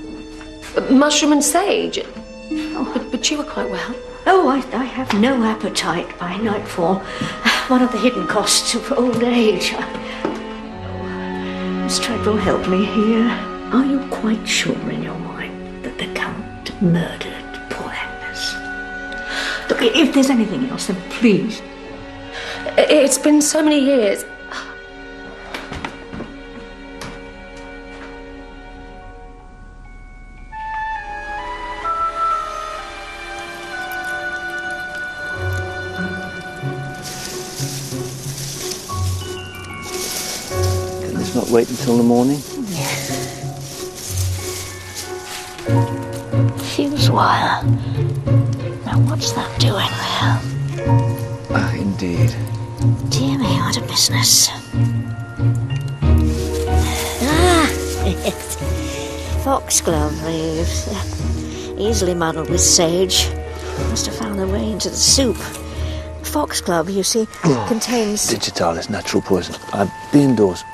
Mushroom and sage. Oh, but you were quite well. Oh, I have no appetite by nightfall. One of the hidden costs of old age. Miss Treadwell, help me here. Are you quite sure in your mind that the Count murdered poor Agnes? Look, if there's anything else, then please. It's been so many years. Not wait until the morning? Fuse wire. Now what's that doing there? Ah, indeed. Dear me, what a business. Ah, yes. Foxglove leaves. Easily muddled with sage. Must have found their way into the soup. Foxglove, you see, contains... Digitalis, natural poison. Be indoors.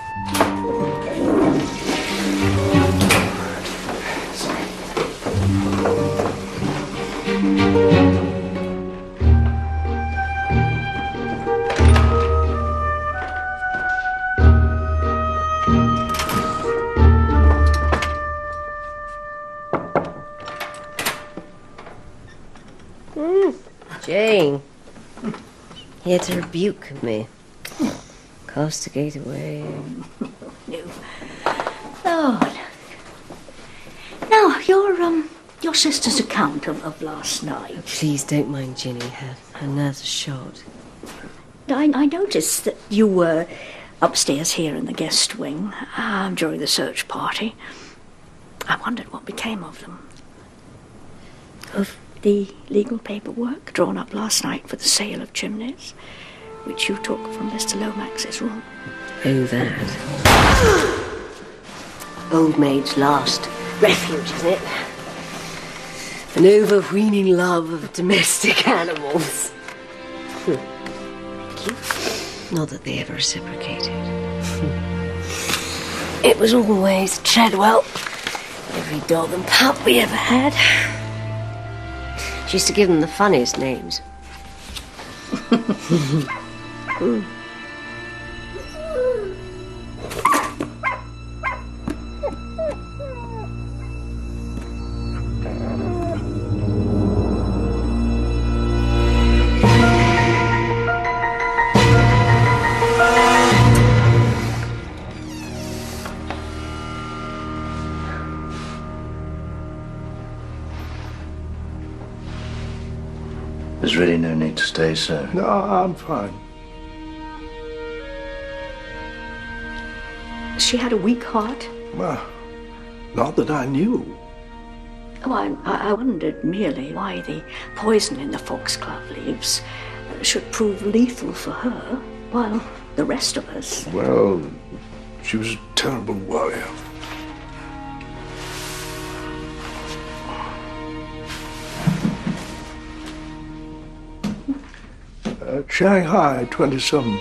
Jane. Here to rebuke me. Castigate away. No. Oh, now, your sister's account of last night. Please don't mind Ginny. Her nerves are shot. I noticed that you were upstairs here in the guest wing during the search party. I wondered what became of them. Of the legal paperwork drawn up last night for the sale of Chimneys, which you took from Mr. Lomax's room. Oh, that. Old maid's last refuge, is it? An overweening love of domestic animals. Not that they ever reciprocated. It was always Treadwell. Every dog and pup we ever had. She used to give them the funniest names. There's really no need to stay, sir. No, I'm fine. She had a weak heart. Well, not that I knew. Oh, I wondered merely why the poison in the foxglove leaves should prove lethal for her, while the rest of us... Well, she was a terrible warrior. Shanghai, 27.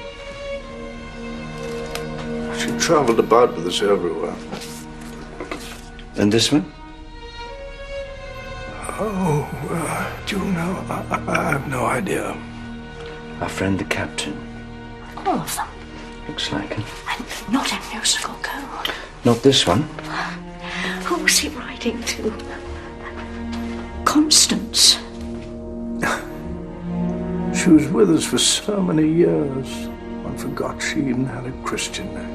She traveled about with us everywhere. And this one? Oh, do you know? I have no idea. Our friend the captain. All of them. Looks like it. And not in musical code. Not this one. Who was he writing to? Constance. She was with us for so many years. One forgot she even had a Christian name.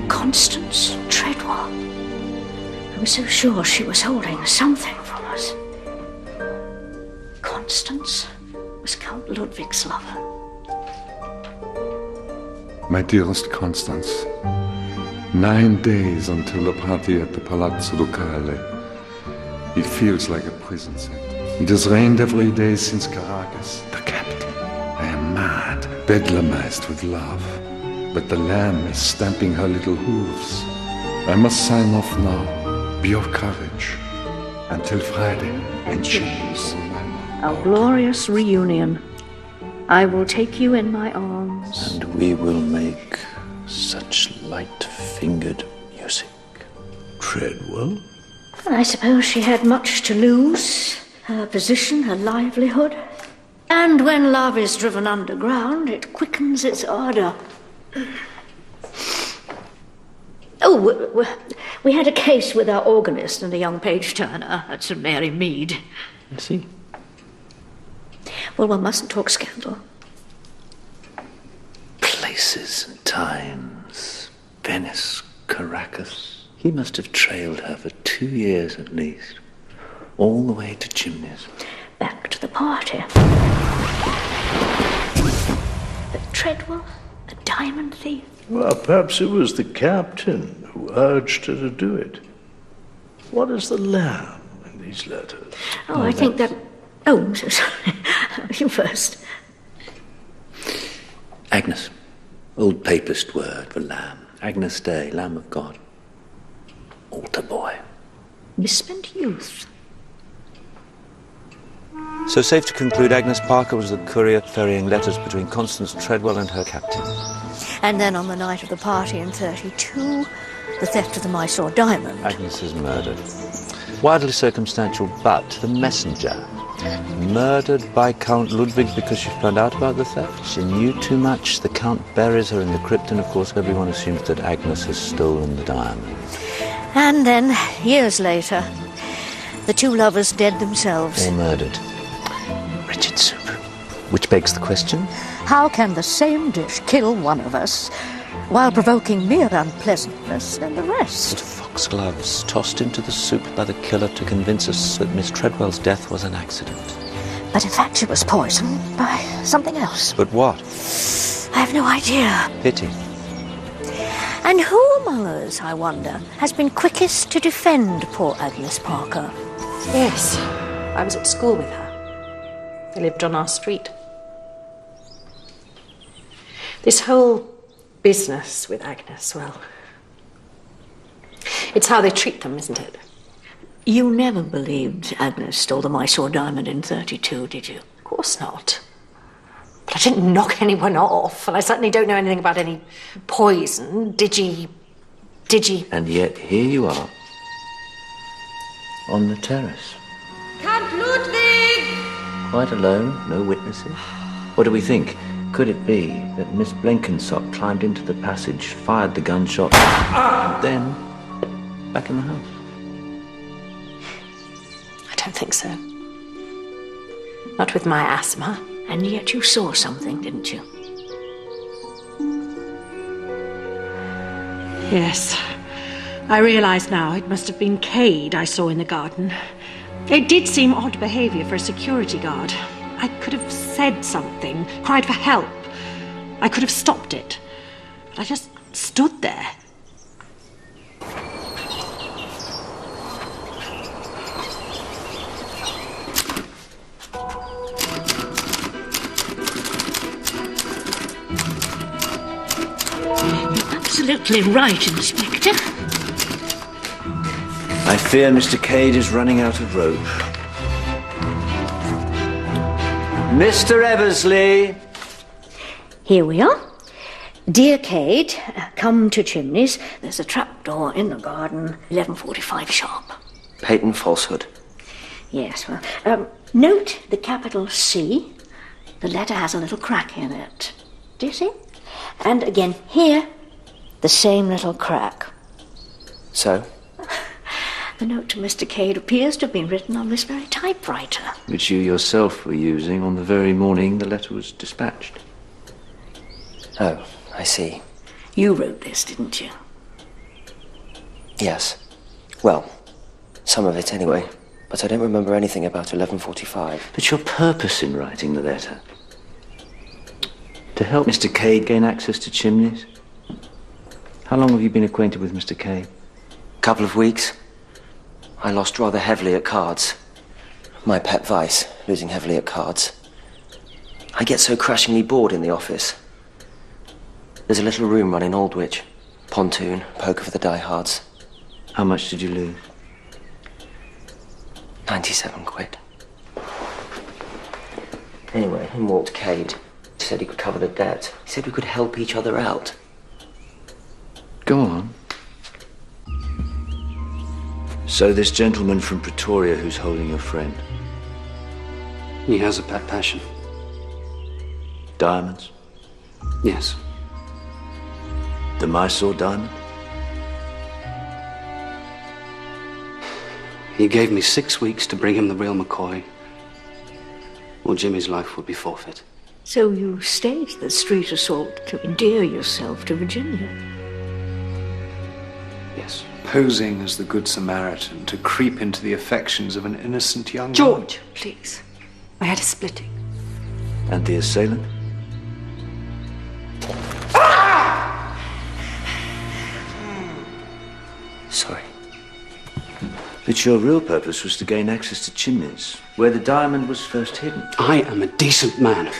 Constance Treadwell. I was so sure she was holding something from us. Constance was Count Ludwig's lover. My dearest Constance, 9 days until the party at the Palazzo Ducale. It feels like a prison sentence. It has rained every day since Caracas. The captain. I am mad, bedlamized with love. But the lamb is stamping her little hooves. I must sign off now. Be of courage. Until Friday. And Chimneys. Our glorious reunion. I will take you in my arms. And we will make such light-fingered music. Treadwell? And I suppose she had much to lose. Her position, her livelihood. And when love is driven underground, it quickens its ardor. Oh, we had a case with our organist and a young page-turner at St. Mary Mead. I see. Well, one mustn't talk scandal. Places and times. Venice, Caracas. He must have trailed her for 2 years at least. All the way to Chimneys. Back to the party. But Treadwell, a diamond thief. Well, perhaps it was the captain who urged her to do it. What is the lamb in these letters? Oh, I think that... Oh, I'm so sorry. You first. Agnes. Old papist word for lamb. Agnus Dei, Lamb of God. Altar boy. Misspent youth. So safe to conclude Agnes Parker was the courier ferrying letters between Constance Treadwell and her captain. And then on the night of the party in 32, the theft of the Mysore diamond. Agnes is murdered. Wildly circumstantial, but the messenger. Murdered by Count Ludwig because she found out about the theft. She knew too much. The Count buries her in the crypt, and of course everyone assumes that Agnes has stolen the diamond. And then, years later, the two lovers dead themselves. Or murdered. Wretched soup. Which begs the question... How can the same dish kill one of us while provoking mere unpleasantness in the rest? Foxgloves tossed into the soup by the killer to convince us that Miss Treadwell's death was an accident. But in fact she was poisoned by something else. But what? I have no idea. Pity. And who among us, I wonder, has been quickest to defend poor Agnes Parker? Yes, I was at school with her. They lived on our street. This whole business with Agnes, well, it's how they treat them, isn't it? You never believed Agnes stole the Mysore diamond in 32, did you? Of course not. But I didn't knock anyone off, and I certainly don't know anything about any poison. Digi... And yet here you are, on the terrace. Count Ludwig! Quite alone, no witnesses. What do we think? Could it be that Miss Blenkinsop climbed into the passage, fired the gunshot, and then back in the house? I don't think so. Not with my asthma. And yet you saw something, didn't you? Yes. I realise now it must have been Cade I saw in the garden. It did seem odd behaviour for a security guard. I could have said something, cried for help. I could have stopped it. But I just stood there. Absolutely right, Inspector. I fear Mr. Cade is running out of rope. Mr. Eversley! Here we are. Dear Cade, come to Chimneys. There's a trapdoor in the garden, 11:45 sharp. Patent falsehood. Yes, well, note the capital C. The letter has a little crack in it. Do you see? And again, here, the same little crack. So? The note to Mr. Cade appears to have been written on this very typewriter. Which you yourself were using on the very morning the letter was dispatched. Oh, I see. You wrote this, didn't you? Yes. Well, some of it anyway. But I don't remember anything about 11:45. But your purpose in writing the letter? To help Mr. Cade gain access to Chimneys? How long have you been acquainted with Mr. Cade? Couple of weeks. I lost rather heavily at cards. My pet vice, losing heavily at cards. I get so crashingly bored in the office. There's a little room run in Aldwych. Pontoon, poker for the diehards. How much did you lose? 97 quid. Anyway, in walked Cade. He said he could cover the debt. He said we could help each other out. Go on. So this gentleman from Pretoria who's holding your friend? He has a pet passion. Diamonds? Yes. The Mysore diamond? He gave me 6 weeks to bring him the real McCoy, or Jimmy's life would be forfeit. So you staged the street assault to endear yourself to Virginia? Yes. Posing as the Good Samaritan to creep into the affections of an innocent young George, please. I had a splitting. And the assailant? Sorry. But your real purpose was to gain access to Chimneys, where the diamond was first hidden. I am a decent man.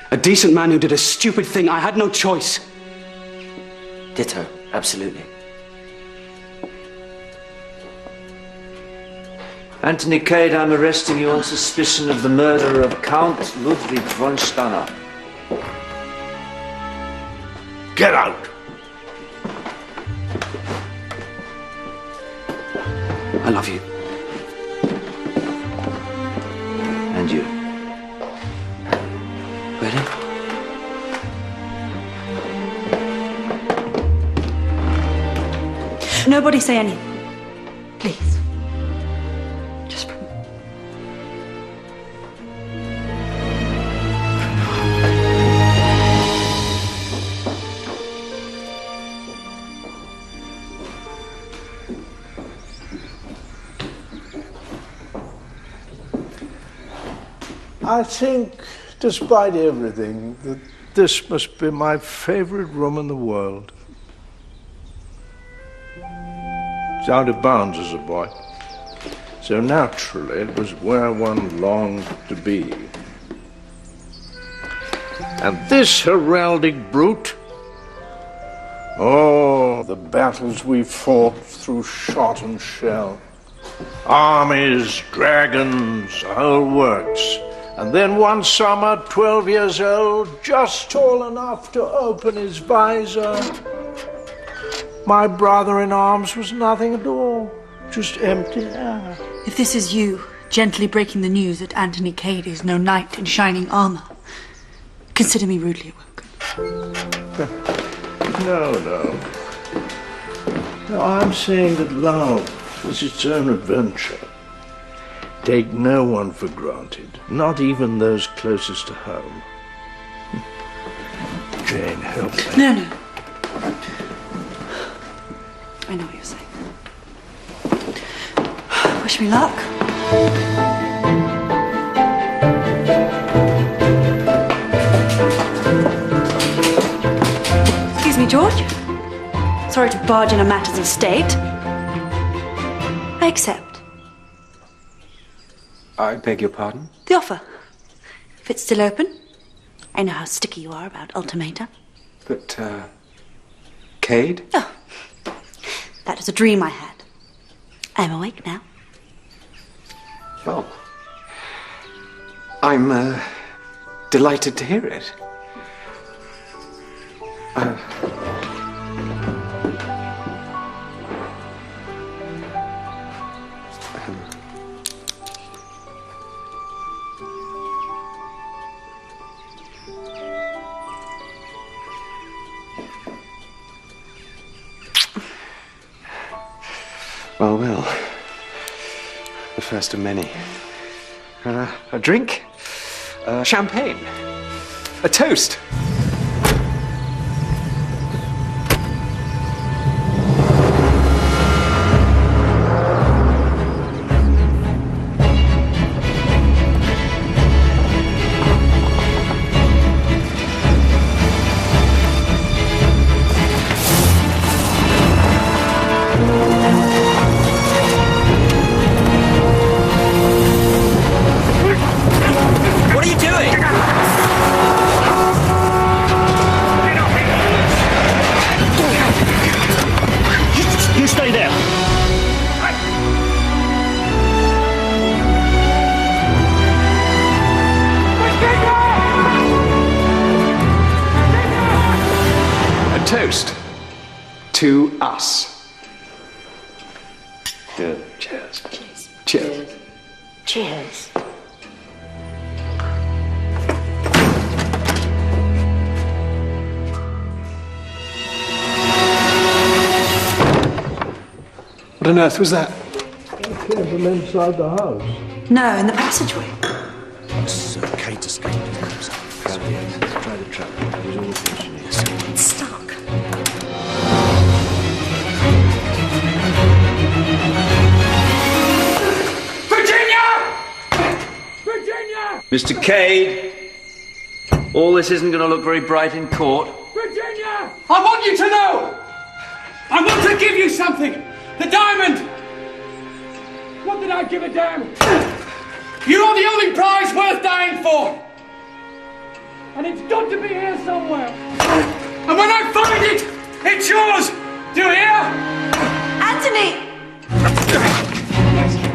A decent man who did a stupid thing. I had no choice. Ditto, absolutely. Anthony Cade, I'm arresting you on suspicion of the murder of Count Ludwig von Stanner. Get out! I love you. And you. Ready? Nobody say anything. Please. Just for me. I think, despite everything, that this must be my favorite room in the world. was out of bounds as a boy. So naturally, it was where one longed to be. And this heraldic brute? Oh, the battles we fought through shot and shell. Armies, dragons, the whole works. And then one summer, 12 years old, just tall enough to open his visor, my brother-in-arms was nothing at all, just empty air. If this is you, gently breaking the news that Anthony Cade is no knight in shining armour, consider me rudely awoken. No. No, I'm saying that love is its own adventure. Take no one for granted, not even those closest to home. Jane, help me. No. I know what you're saying. Wish me luck. Excuse me, George. Sorry to barge in on matters of state. I accept. I beg your pardon? The offer. If it's still open. I know how sticky you are about ultimata. But, Cade? Oh, that was a dream I had. I'm awake now. Well, I'm, delighted to hear it. Well. The first of many. A drink? Champagne? A toast? What are you doing? You stay there. A toast to us. Good. Cheers. Cheers. Cheers. What on earth was that? It came from inside the house. No, in the passageway. Kate escaped. Try the trap. It was all finished. It's stuck. Virginia! Mr. Cade, all this isn't going to look very bright in court. Virginia! I want you to know! I want to give you something! The diamond! Not that I give a damn! You are the only prize worth dying for! And it's got to be here somewhere! And when I find it, it's yours! Do you hear? Anthony!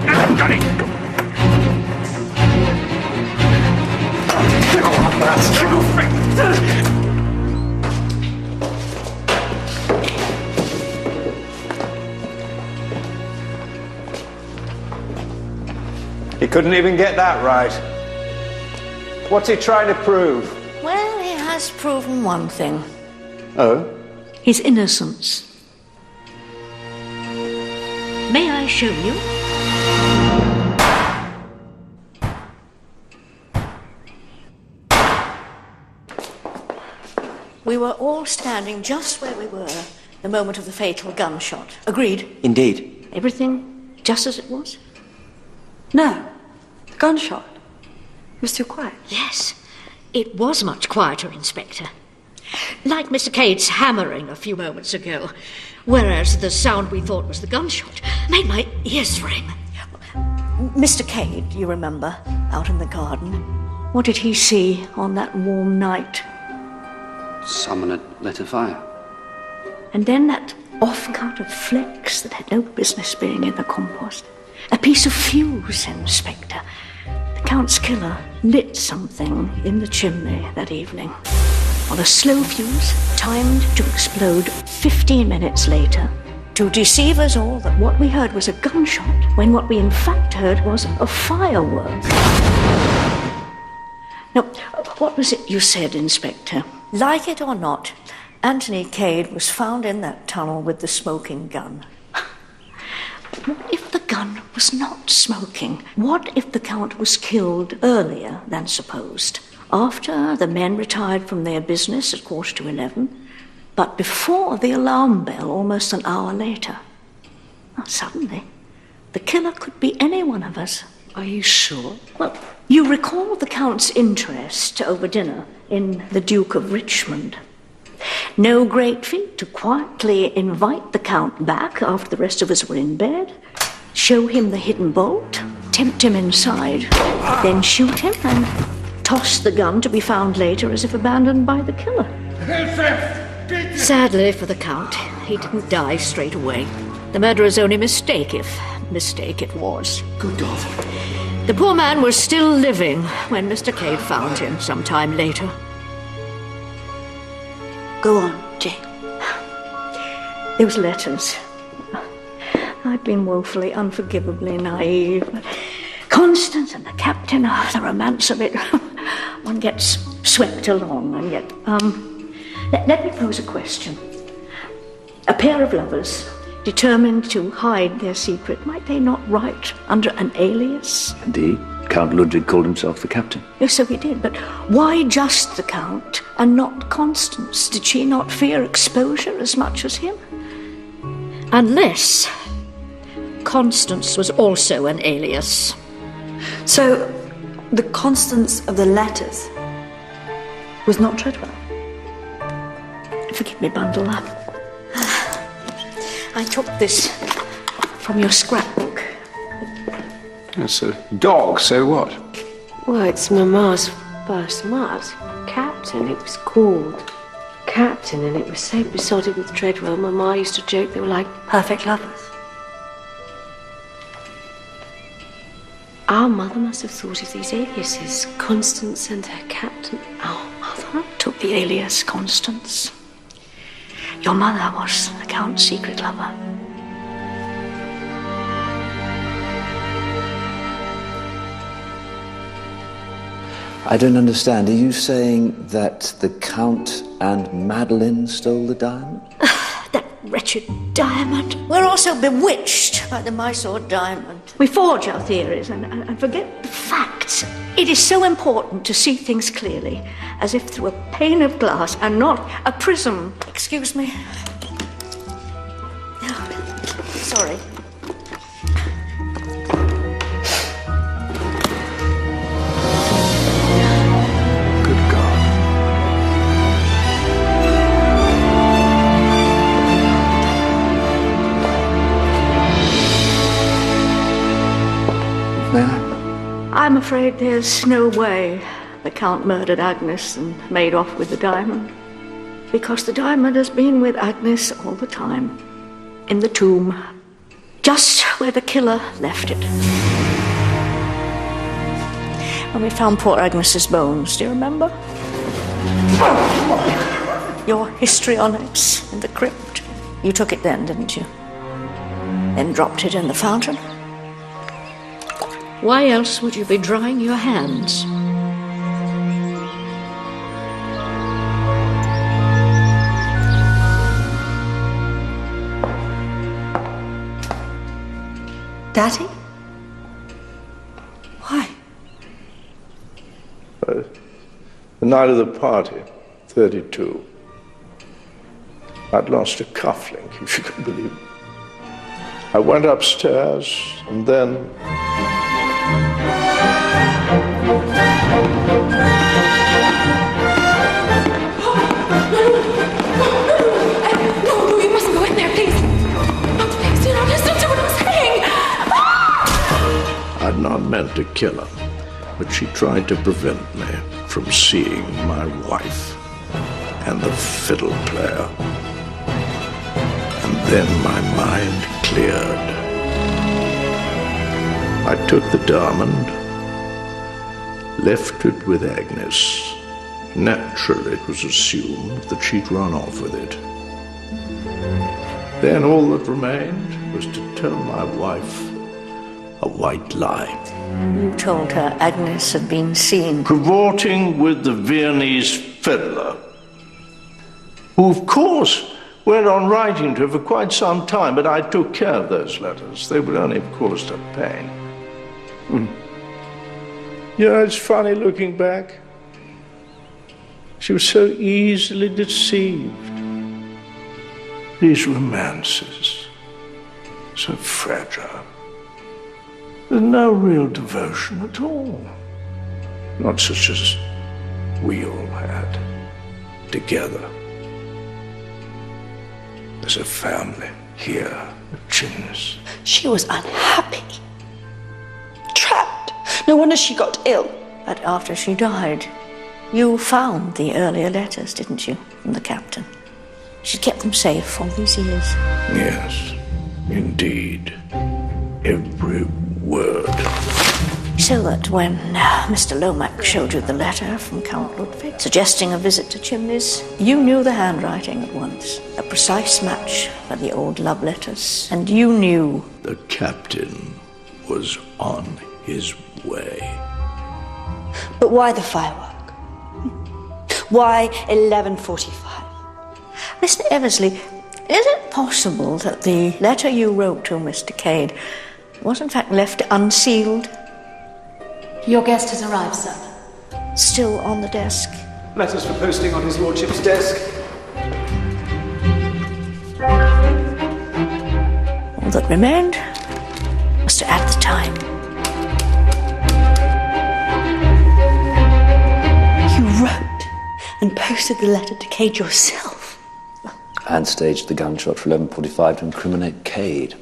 I've got it! He couldn't even get that right. What's he trying to prove? Well, he has proven one thing. Oh? His innocence. May I show you? We were all standing just where we were the moment of the fatal gunshot. Agreed? Indeed. Everything just as it was? No. The gunshot. It was too quiet. Yes. It was much quieter, Inspector. Like Mr. Cade's hammering a few moments ago, whereas the sound we thought was the gunshot made my ears ring. Mr. Cade, you remember, out in the garden. What did he see on that warm night? Someone had lit a fire. And then that off-cut of flecks that had no business being in the compost. A piece of fuse, Inspector. The Count's killer lit something in the chimney that evening. On a slow fuse, timed to explode 15 minutes later, to deceive us all that what we heard was a gunshot, when what we in fact heard was a firework. Now, what was it you said, Inspector? Like it or not, Anthony Cade was found in that tunnel with the smoking gun. What if the gun was not smoking? What if the Count was killed earlier than supposed? After the men retired from their business at 11:15, but before the alarm bell almost an hour later. Now, suddenly, the killer could be any one of us. Are you sure? Well, you recall the Count's interest over dinner in the Duke of Richmond. No great feat to quietly invite the Count back after the rest of us were in bed, show him the hidden bolt, tempt him inside, then shoot him and toss the gun to be found later as if abandoned by the killer. Sadly for the Count, he didn't die straight away. The murderer's only mistake, if mistake it was. Good God. The poor man was still living when Mr. Cade found him some time later. Go on, Jane. Those letters. I've been woefully, unforgivably naive. Constance and the captain, the romance of it. One gets swept along, and yet, let me pose a question. A pair of lovers, determined to hide their secret, might they not write under an alias? Indeed. Count Ludwig called himself the captain. Yes, so he did, but why just the Count and not Constance? Did she not fear exposure as much as him? Unless Constance was also an alias. So, the Constance of the letters was not Treadwell? Forgive me, bundle up. I took this from your scrapbook. It's a dog, so what? Well, it's Mamma's first mud. Captain, it was called. Captain, and it was so besotted with Treadwell, Mamma used to joke they were like perfect lovers. Our mother must have thought of these aliases, Constance and her captain. Our mother took the alias Constance. Your mother was the Count's secret lover. I don't understand. Are you saying that the Count and Madeline stole the diamond? That wretched diamond. We're also bewitched by the Mysore diamond. We forge our theories and forget the facts. It is so important to see things clearly, as if through a pane of glass and not a prism. Excuse me. Sorry. I'm afraid there's no way the Count murdered Agnes and made off with the diamond. Because the diamond has been with Agnes all the time. In the tomb. Just where the killer left it. When we found poor Agnes's bones, do you remember? Your histrionics in the crypt. You took it then, didn't you? Then dropped it in the fountain. Why else would you be drying your hands? Daddy? Why? The night of the party, 32. I'd lost a cufflink, if you can believe it. I went upstairs, and then... had not meant to kill her, but she tried to prevent me from seeing my wife and the fiddle player. And then my mind cleared. I took the diamond, left it with Agnes. Naturally, it was assumed that she'd run off with it. Then all that remained was to tell my wife a white lie. You told her Agnes had been seen cavorting with the Viennese fiddler, who, of course, went on writing to her for quite some time, but I took care of those letters. They would only have caused her pain. You know, it's funny looking back. She was so easily deceived. These romances, so fragile. There's no real devotion at all. Not such as we all had, together. As a family here at Chimneys. She was unhappy. Trapped. No wonder she got ill. But after she died, you found the earlier letters, didn't you, from the captain? She kept them safe all these years. Yes, indeed. Every word. So that when Mr. Lomax showed you the letter from Count Ludwig suggesting a visit to Chimneys, you knew the handwriting at once. A precise match for the old love letters. And you knew the captain was on his way. But why the firework? Why 11:45? Mr. Eversley, is it possible that the letter you wrote to Mr. Cade was in fact left unsealed? Your guest has arrived, sir. Still on the desk? Letters for posting on his lordship's desk. All that remained was to add the time. You wrote and posted the letter to Cade yourself. And staged the gunshot for 11:45 to incriminate Cade.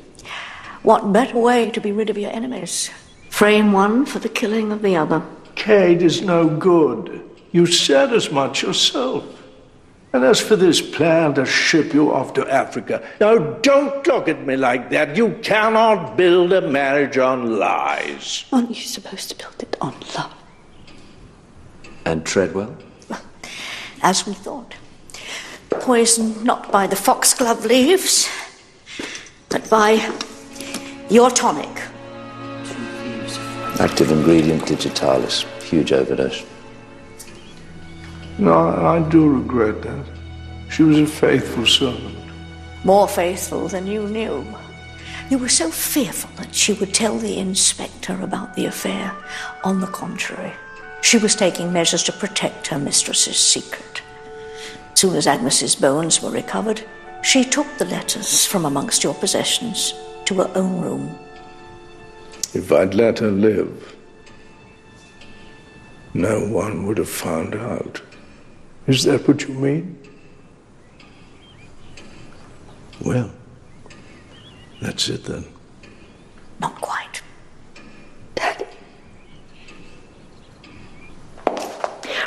What better way to be rid of your enemies? Frame one for the killing of the other. Cade is no good. You said as much yourself. And as for this plan to ship you off to Africa, now don't look at me like that. You cannot build a marriage on lies. Aren't you supposed to build it on love? And Treadwell? As we thought. Poisoned not by the foxglove leaves, but by your tonic. Active ingredient digitalis. Huge overdose. No, I do regret that. She was a faithful servant. More faithful than you knew. You were so fearful that she would tell the inspector about the affair. On the contrary, she was taking measures to protect her mistress's secret. As soon as Agnes's bones were recovered, she took the letters from amongst your possessions to her own room. If I'd let her live, no one would have found out. Is that what you mean? Well, that's it then. Not quite. Daddy.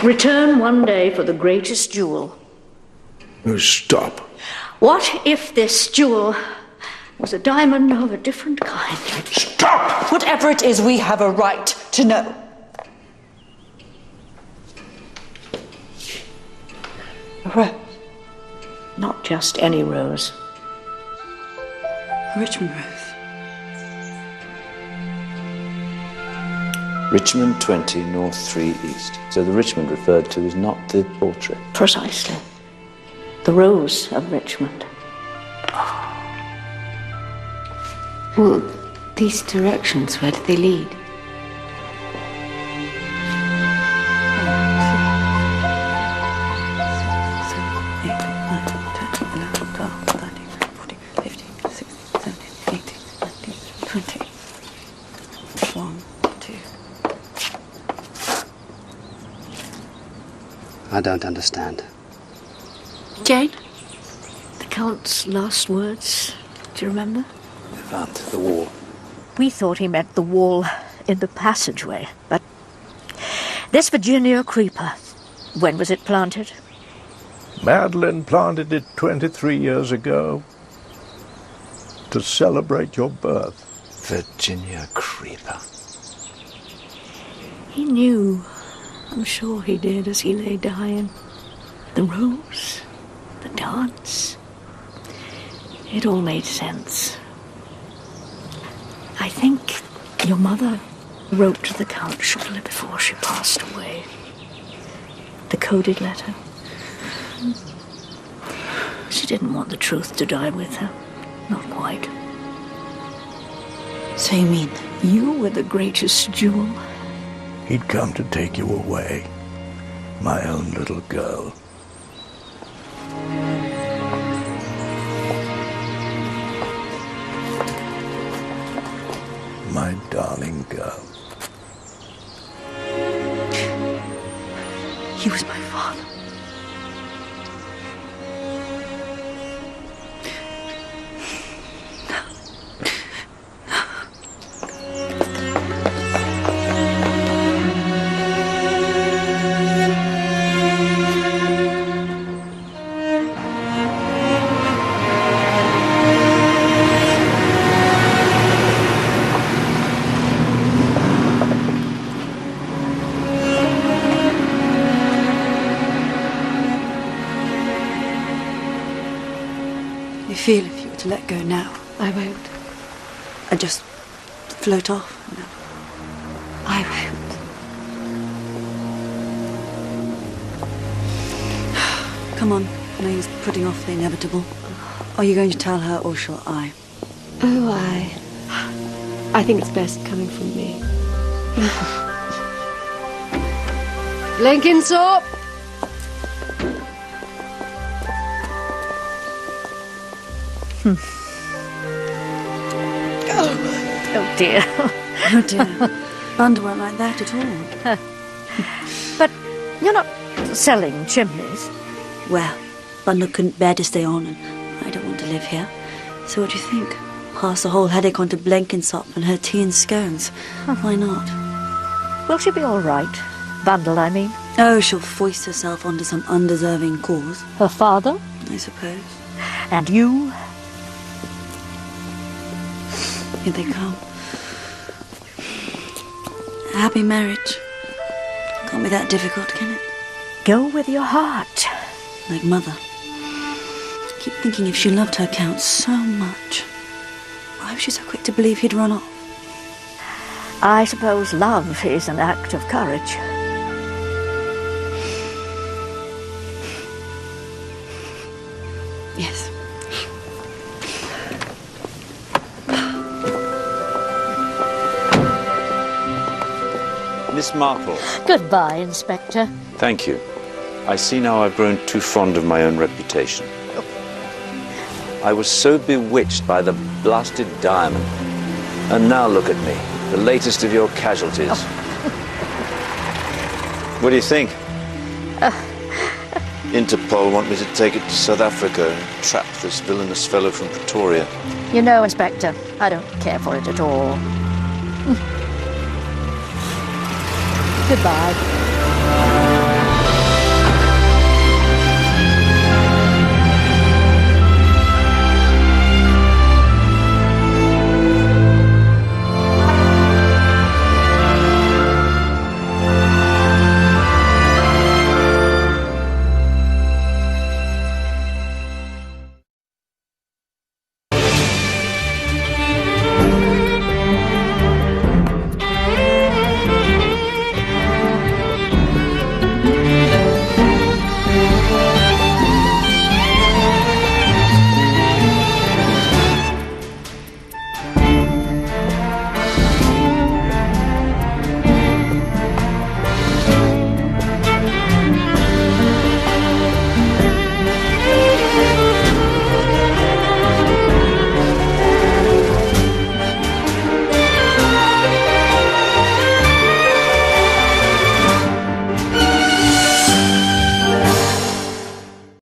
Return one day for the greatest jewel. Oh, stop. What if this jewel was a diamond of a different kind? Stop! Whatever it is, we have a right to know. A rose. Not just any rose. A Richmond rose. Richmond 20, North 3 East. So the Richmond referred to is not the portrait? Precisely. The rose of Richmond. Well, these directions, where do they lead? I don't understand. Jane? The Count's last words, do you remember? Levant, the wall. We thought he meant the wall in the passageway, but this Virginia creeper, when was it planted? Madeline planted it 23 years ago to celebrate your birth. Virginia creeper. He knew. I'm sure he did as he lay dying. The rose, the dance. It all made sense. I think your mother wrote to the Count shortly before she passed away. The coded letter. She didn't want the truth to die with her. Not quite. So you mean you were the greatest jewel? He'd come to take you away, my own little girl. My darling girl. he was my father? Feel if you were to let go now? I won't. And just float off? No. I won't. Come on. I know he's putting off the inevitable. Are you going to tell her, or shall I? Oh, I think it's best coming from me. Blenkinsop! Oh dear. Oh dear. Bunda weren't like that at all. But you're not selling Chimneys? Well, Bunda couldn't bear to stay on, and I don't want to live here. So what do you think? Pass the whole headache on to Blenkinsop and her tea and scones. Why not? Will she be all right? Bundle, I mean. Oh, she'll foist herself onto some undeserving cause. Her father? I suppose. And you? Here they come. A happy marriage. Can't be that difficult, can it? Go with your heart. Like Mother. I keep thinking if she loved her Count so much, why was she so quick to believe he'd run off? I suppose love is an act of courage. Yes. Miss Marple. Goodbye, Inspector. Thank you. I see now I've grown too fond of my own reputation. I was so bewitched by the blasted diamond. And now look at me, the latest of your casualties. What do you think? Interpol want me to take it to South Africa and trap this villainous fellow from Pretoria. You know, Inspector, I don't care for it at all. Goodbye.